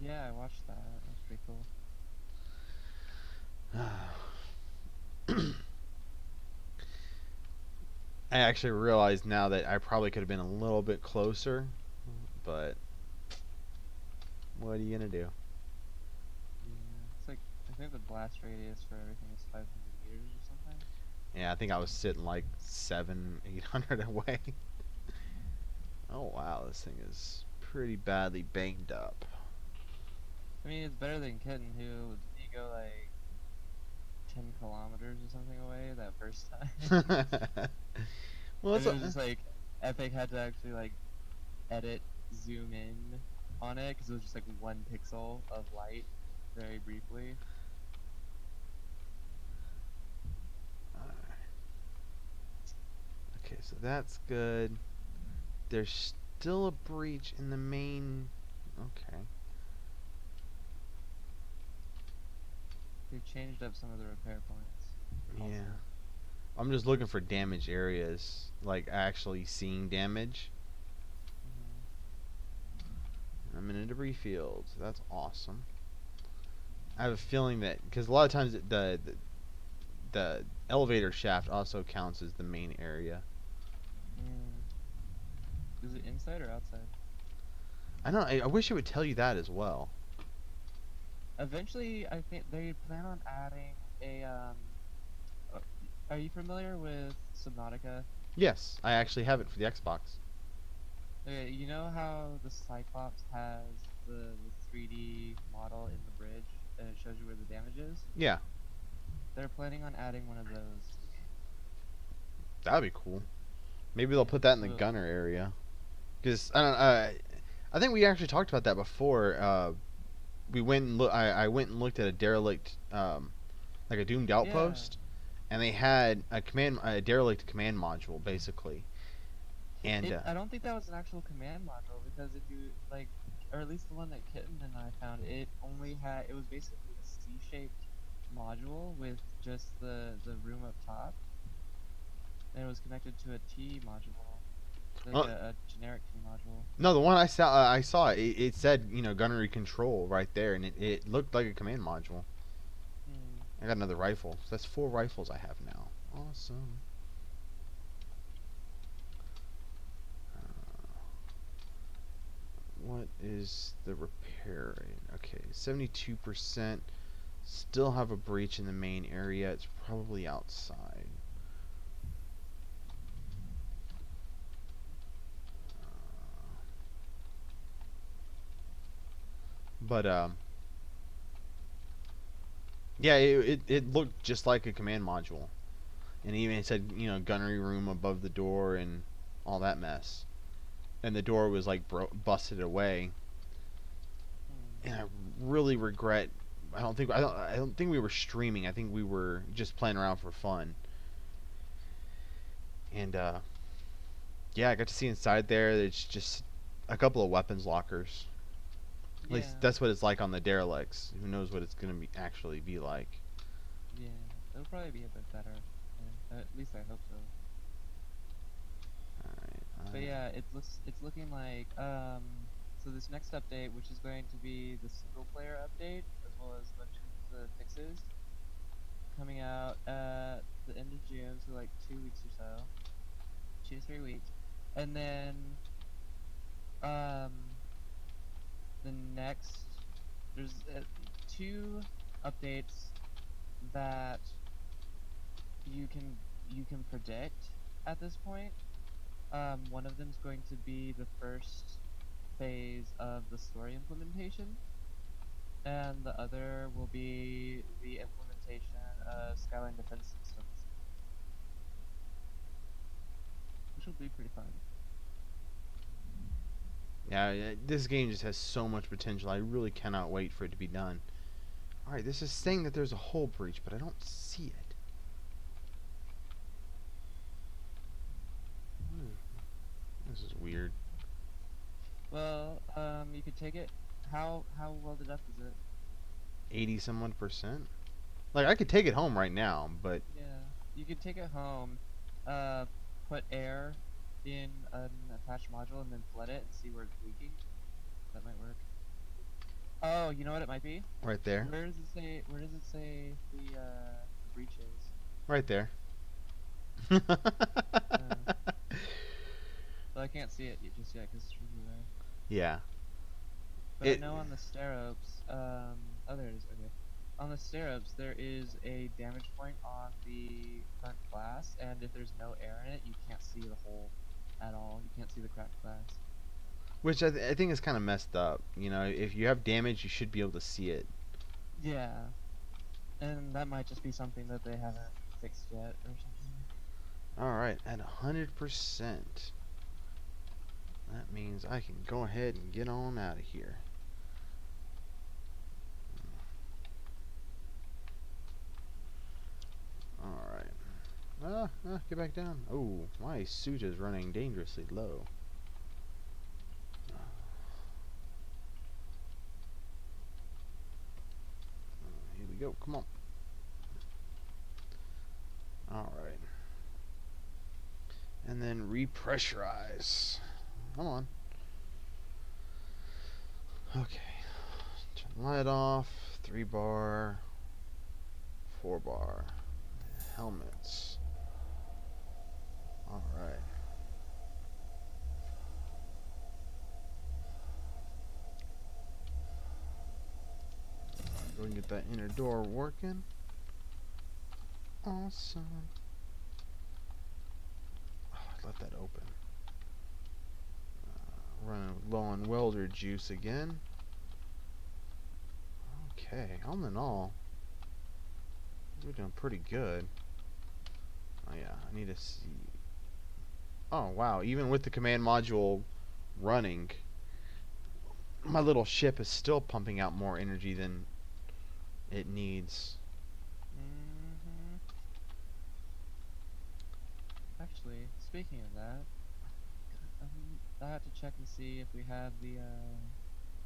Yeah, I watched that. That was pretty cool. I actually realize now that I probably could have been a little bit closer, but what are you gonna do? Yeah, it's like I think the blast radius for everything is 500 meters or something. Yeah, I think I was sitting like 700-800 away. Oh wow, this thing is pretty badly banged up. I mean, it's better than Kitten, who didn't he go like 10 kilometers or something away that first time. Well, And it's it was just like Epic had to actually like edit, zoom in on it because it was just like 1 pixel of light, very briefly. okay, so that's good. There's still a breach in the main. Okay. They changed up some of the repair points. Also. Yeah. I'm just looking for damage areas, like actually seeing damage. I'm in a debris field. So that's awesome. I have a feeling that because a lot of times the elevator shaft also counts as the main area. Is it inside or outside? I know. I wish it would tell you that as well. Eventually, I think they plan on adding a are you familiar with Subnautica? Yes, I actually have it for the Xbox. Okay, you know how the Cyclops has the 3D model in the bridge and it shows you where the damage is? Yeah, They're planning on adding one of those. that'd be cool. Maybe they'll put that in the Well- gunner area. Because I don't. I think we actually talked about that before. We went and I went and looked at a derelict, like a doomed outpost, and they had a derelict command module basically. And I don't think that was an actual command module because if you like, or at least the one that Kitten and I found, it was basically a C-shaped module with just the room up top, and it was connected to a T module, like a generic T module. no, the one I saw it said gunnery control right there, and it looked like a command module. I got another rifle. So that's 4 rifles I have now. Awesome. What is the repair rate? Okay, 72%. Still have a breach in the main area. It's probably outside. But yeah, it looked just like a command module, and even it said gunnery room above the door and all that mess, and the door was like busted away, Hmm. and I really regret. I don't think we were streaming. I think we were just playing around for fun, and yeah, I got to see inside there. It's just a couple of weapons lockers. At least Yeah. that's what it's like on the derelicts. Who knows what it's gonna be actually be like? Yeah. It'll probably be a bit better. Yeah. At least I hope so. All But right. yeah, it's looking like so this next update, which is going to be the single player update as well as a bunch of the fixes, coming out at the end of June, so like 2 weeks or so, 2 to 3 weeks, and then um the next there's two updates that you can you can predict at this point. One of them is going to be the first phase of the story implementation, and the other will be the implementation of Skyline Defense Systems, which will be pretty fun. Yeah, this game just has so much potential. I really cannot wait for it to be done. All right, this is saying that there's a hull breach, but I don't see it. This is weird. Well, you could take it. How welded up is it? 80 some odd percent. Like I could take it home right now, but Yeah, you could take it home, uh, put air in an attached module and then flood it and see where it's leaking. That might work. Oh, you know what it might be? right there, Where does it say? Where does it say the breach is? right there. Well, I can't see it just yet because it's really away. Yeah. But I It. know on the stirrups, oh there it is. Okay. On the stirrups, there is a damage point on the front glass, and if there's no air in it, you can't see the hole at all. You can't see the cracked glass. Which I think is kind of messed up. If you have damage, you should be able to see it. Yeah, and that might just be something that they haven't fixed yet or something. All right, at 100%. That means I can go ahead and get on out of here. Alright. Get back down. Oh, my suit is running dangerously low. Here we go. Come on. Alright. And then repressurize. Come on. Okay. Turn light off. 3 bar. 4 bar. Helmets. Alright. Go and get that inner door working. Awesome. Oh, I let that open. Running low on welder juice again. Okay, all in all, we're doing pretty good. Oh yeah, I need to see. Oh wow, even with the command module running, my little ship is still pumping out more energy than it needs. Mm-hmm. Actually, speaking of that, I have to check and see if we have the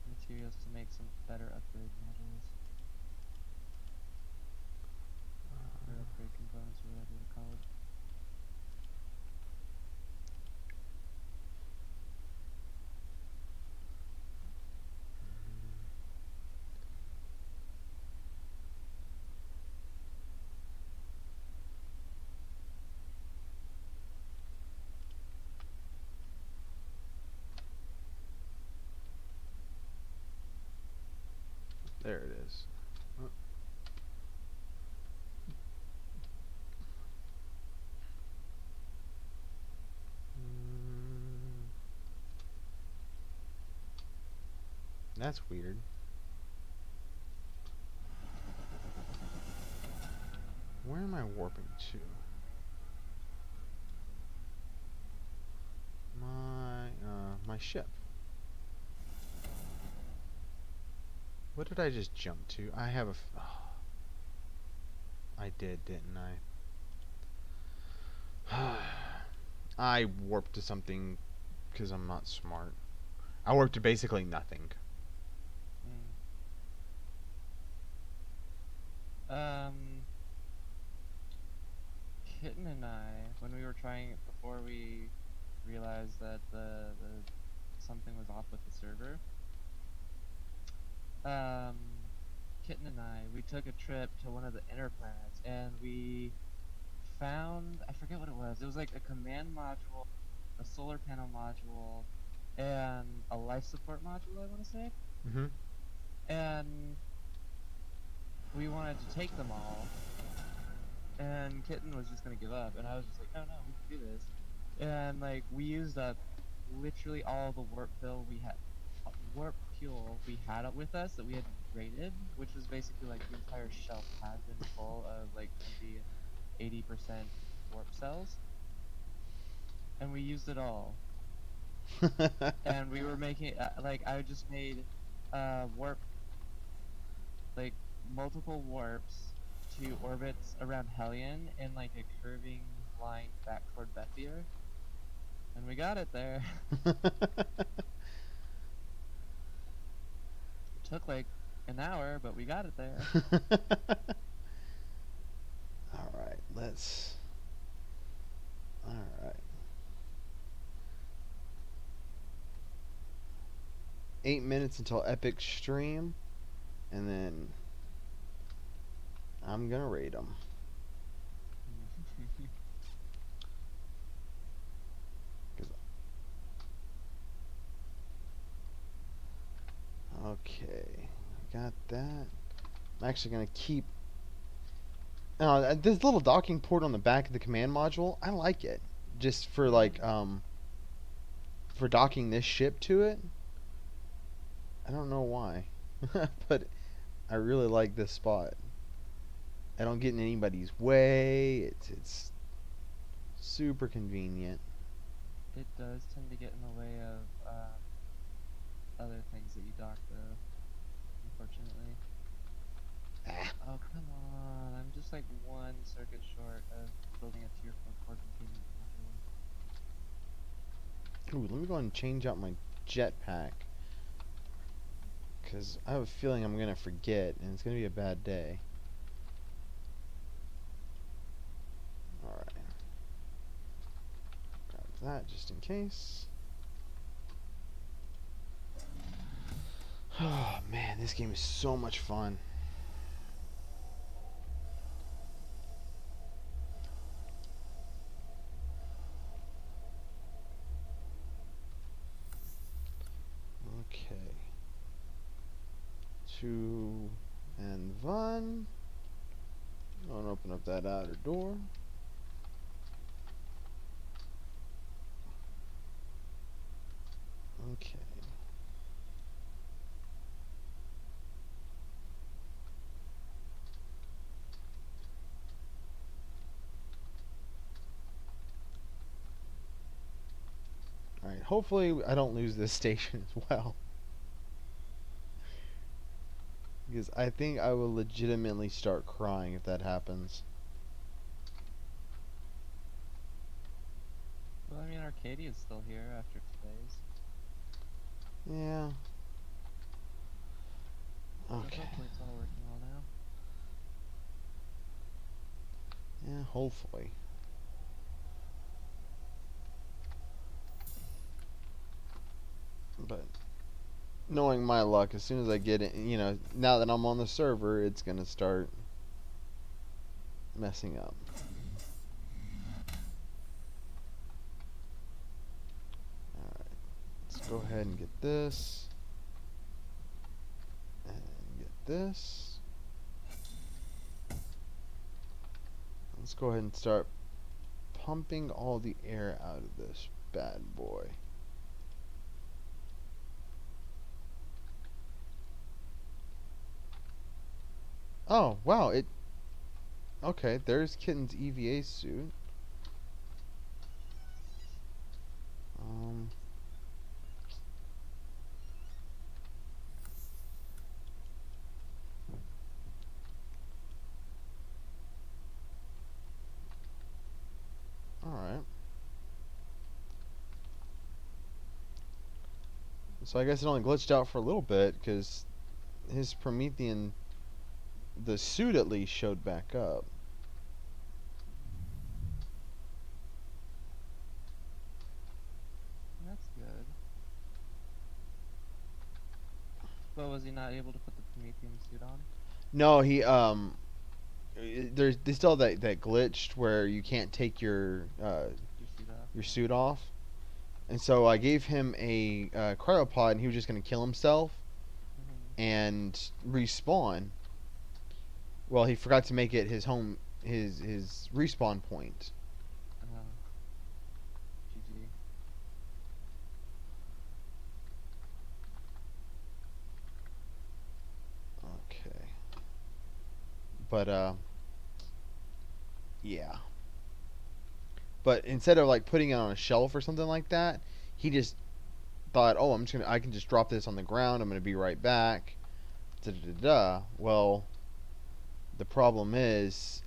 materials to make some better upgrade modules or upgrade components or whatever they're called. There it is. Oh. That's weird. Where am I warping to? My ship. What did I just jump to? I have a. I did, didn't I? I warped to something because I'm not smart. I warped to basically nothing. Kitten and I, when we were trying it before we realized that the something was off with the server, Kitten and we took a trip to one of the inner planets, and we found, I forget what it was. It was like a command module, a solar panel module, and a life support module, I want to say. Mm-hmm. And we wanted to take them all, and Kitten was just gonna give up, and I was just like, no, we can do this. And like, we used up literally all the warp fuel we had with us that we had rated, which was basically like the entire shelf had been full of like maybe 80% warp cells, and we used it all. And we were making like, I just made warp, like multiple warps to orbits around Hellion in like a curving line back toward Bethier, and we got it there. Took like an hour, but we got it there. Alright, let's. Alright. 8 minutes until Epic stream, and then I'm gonna raid them. Okay, got that. I'm actually gonna keep. This little docking port on the back of the command module, I like it. Just for like for docking this ship to it. I don't know why, but I really like this spot. I don't get in anybody's way. It's super convenient. It does tend to get in the way of other things that you dock, though, unfortunately. Oh, come on. I'm just like one circuit short of building a tier 4 containment module. Ooh, let me go ahead and change out my jetpack. Because I have a feeling I'm going to forget, and it's going to be a bad day. Alright. Grab that just in case. Oh, man, this game is so much fun. Okay. Two and one. I'm gonna open up that outer door. Okay. Alright, hopefully I don't lose this station as well. Because I think I will legitimately start crying if that happens. Well, I mean, Arcadia's still here after today's. Yeah. So Okay. hopefully it's all working well now. Yeah, hopefully. But knowing my luck, as soon as I get it, you know, now that I'm on the server, it's gonna start messing up. Alright, let's go ahead and get this. And get this. Let's go ahead and start pumping all the air out of this bad boy. Oh, wow. It. Okay, there's Kitten's EVA suit. Um. Alright. So I guess it only glitched out for a little bit because his Promethean, the suit at least showed back up. That's good. But was he not able to put the Promethean suit on? No, he there's they still have that glitched where you can't take Your suit off? your suit off, and so I gave him a cryopod, and he was just gonna kill himself Mm-hmm. and respawn. Well, he forgot to make it his home his respawn point. GG. Okay, but yeah. But instead of like putting it on a shelf or something like that, he just thought, "Oh, I can just drop this on the ground. I'm gonna be right back." Da da da da. Well, the problem is,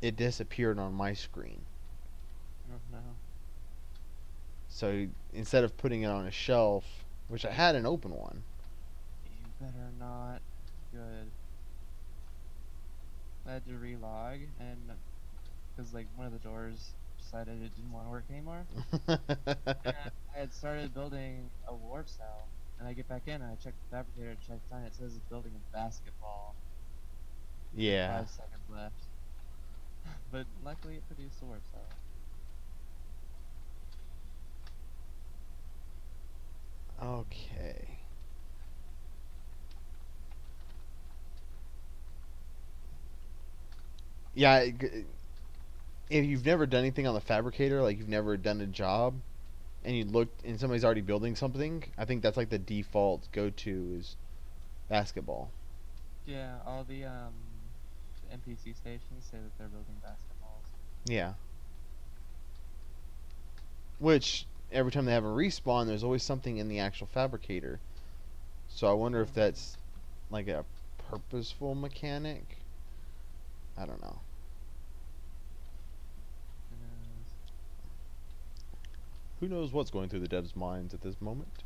it disappeared on my screen. Oh no. So instead of putting it on a shelf, which I had an open one, You better not. Good. I had to relog, and because like one of the doors decided it didn't want to work anymore. And I had started building a warp cell, and I get back in and I check the fabricator to check time. It says it's building a basketball. yeah. 5 seconds left. But luckily it produced a warp cell. Okay. Yeah. If you've never done anything on the fabricator, like you've never done a job, and you looked and somebody's already building something, I think that's like the default go-to is basketball. Yeah, all the NPC stations say that they're building basketballs. Yeah. Which every time they have a respawn, there's always something in the actual fabricator. So I wonder if that's like a purposeful mechanic. I don't know. Who knows? Who knows what's going through the devs' minds at this moment?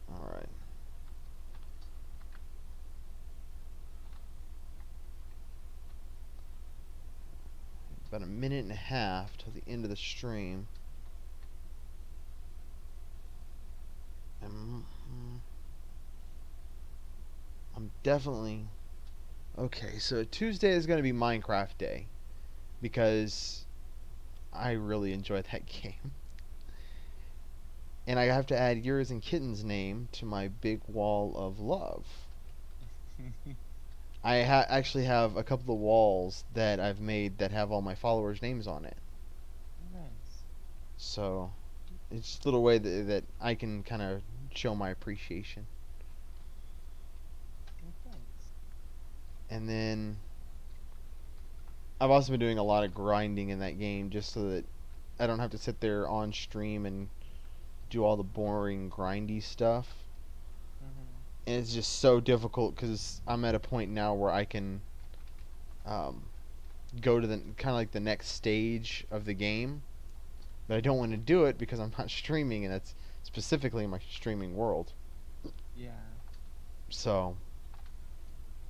All right. About a minute and a half till the end of the stream. And I'm definitely okay. So Tuesday is going to be Minecraft Day because I really enjoyed that game. And I have to add yours and Kitten's name to my big wall of love. I actually have a couple of walls that I've made that have all my followers' names on it. Nice. So it's just a little way that I can kind of show my appreciation. Well, thanks. And then I've also been doing a lot of grinding in that game just so that I don't have to sit there on stream and do all the boring grindy stuff. And it's just so difficult because I'm at a point now where I can go to the kind of like the next stage of the game, but I don't want to do it because I'm not streaming, and that's specifically my streaming world. Yeah. So,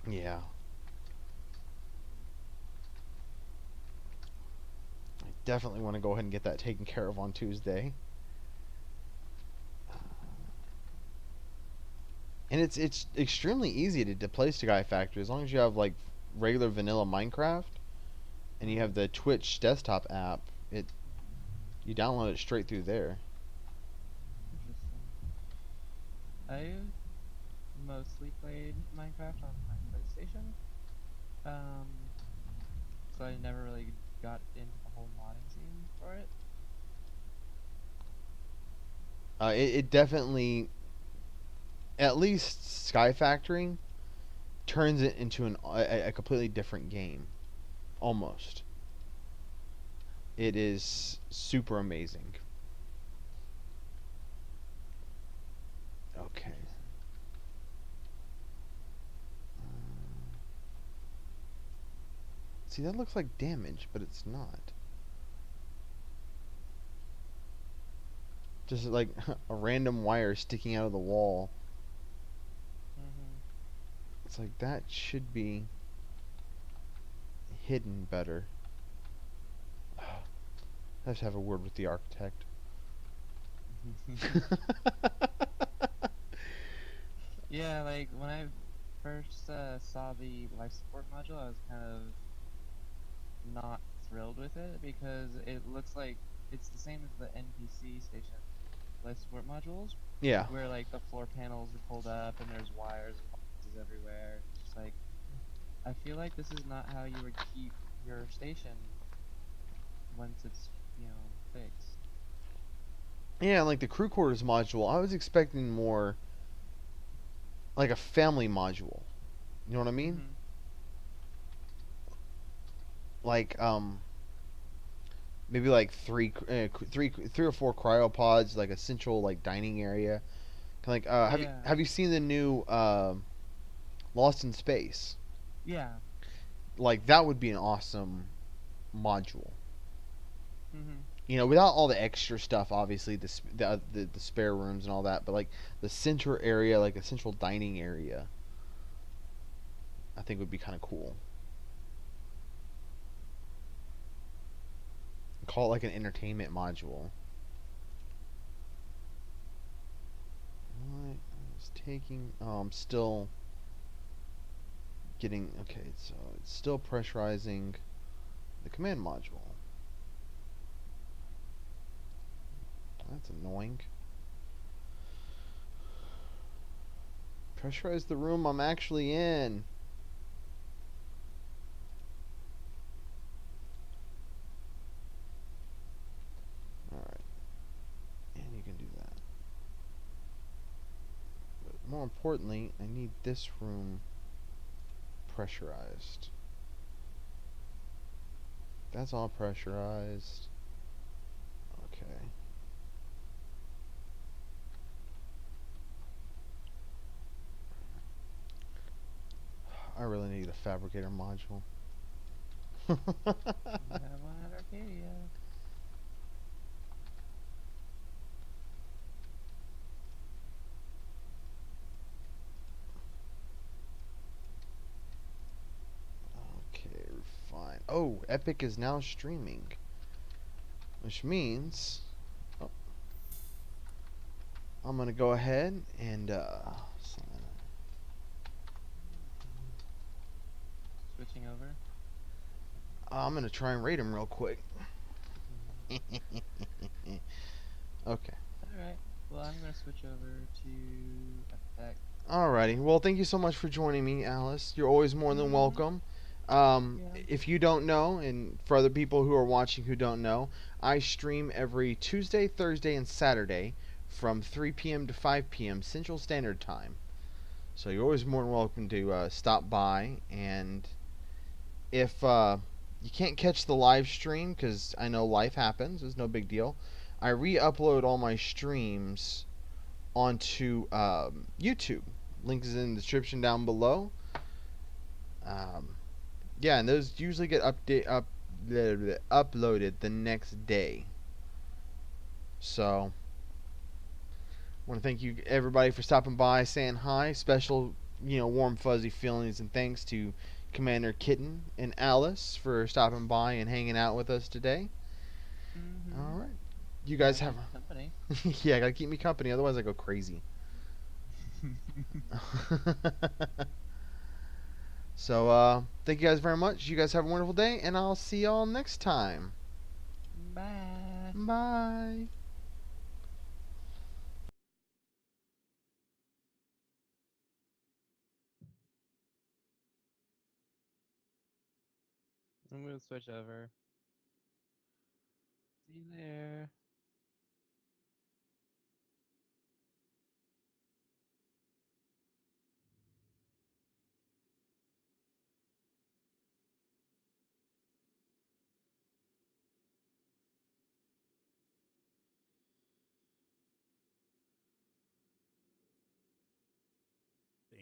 yeah. I definitely want to go ahead and get that taken care of on Tuesday. And it's extremely easy to play Sky Factory as long as you have like regular vanilla Minecraft and you have the Twitch desktop app. It you download it straight through there. Interesting. I've mostly played Minecraft on my PlayStation. Um, so I never really got into the whole modding scene for it. It definitely at least Sky Factory turns it into a completely different game. Almost. It is super amazing. Okay. Interesting. See, that looks like damage, but it's not. Just like a random wire sticking out of the wall. Mhm. It's like that should be hidden better. I have to have a word with the architect. Yeah, like when I first saw the life support module, I was kind of not thrilled with it because it looks like it's the same as the NPC station life support modules, Yeah. where like the floor panels are pulled up and there's wires and boxes everywhere. It's just like I feel like this is not how you would keep your station once it's fixed. Yeah, like the crew quarters module, I was expecting more like a family module. You know what I mean? Mhm. Like maybe like three or four cryopods, like a central like dining area. Like Yeah. have you seen the new Lost in Space? Yeah. Like that would be an awesome module. Mhm. Without all the extra stuff, obviously the spare rooms and all that, but like the center area, like a central dining area, I think would be kind of cool. Call it like an entertainment module. What? I was taking. Oh, I'm still getting. Okay, so it's still pressurizing the command module. That's annoying. Pressurize the room I'm actually in. Alright, and you can do that. But more importantly, I need this room pressurized. That's all pressurized. Okay. I really need a fabricator module. You have one at Arcadia. Okay, fine. Oh, Epic is now streaming, which means I'm gonna go ahead and Switching over. I'm gonna try and rate him real quick. Mhm. Okay. All right. Well, I'm gonna switch over to attack. Alrighty. Well, thank you so much for joining me, Alice. You're always more than Mhm. welcome. Yeah. If you don't know, and for other people who are watching who don't know, I stream every Tuesday, Thursday, and Saturday from 3 p.m. to 5 p.m. Central Standard Time. So you're always more than welcome to stop by. And if you can't catch the live stream, because I know life happens, it's no big deal, I re upload all my streams onto YouTube. Link is in the description down below. Um, yeah, and those usually get uploaded the next day. So, I want to thank you everybody for stopping by, saying hi. Special, warm fuzzy feelings and thanks to Commander Kitten and Alice for stopping by and hanging out with us today. All Mhm. right, you guys Gotta have. keep you company. Yeah, gotta keep me company, otherwise I go crazy. So, thank you guys very much. You guys have a wonderful day, and I'll see y'all next time. Bye. Bye. I'm gonna switch over. See you there.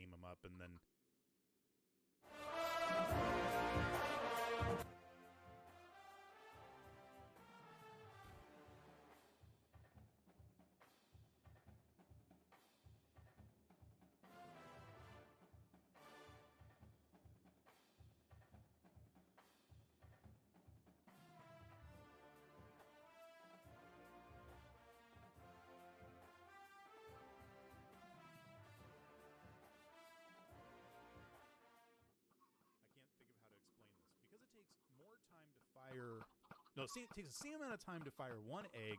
game them up, and then I can't think of how to explain this because it takes more time to fire. No, see, it takes the same amount of time to fire one egg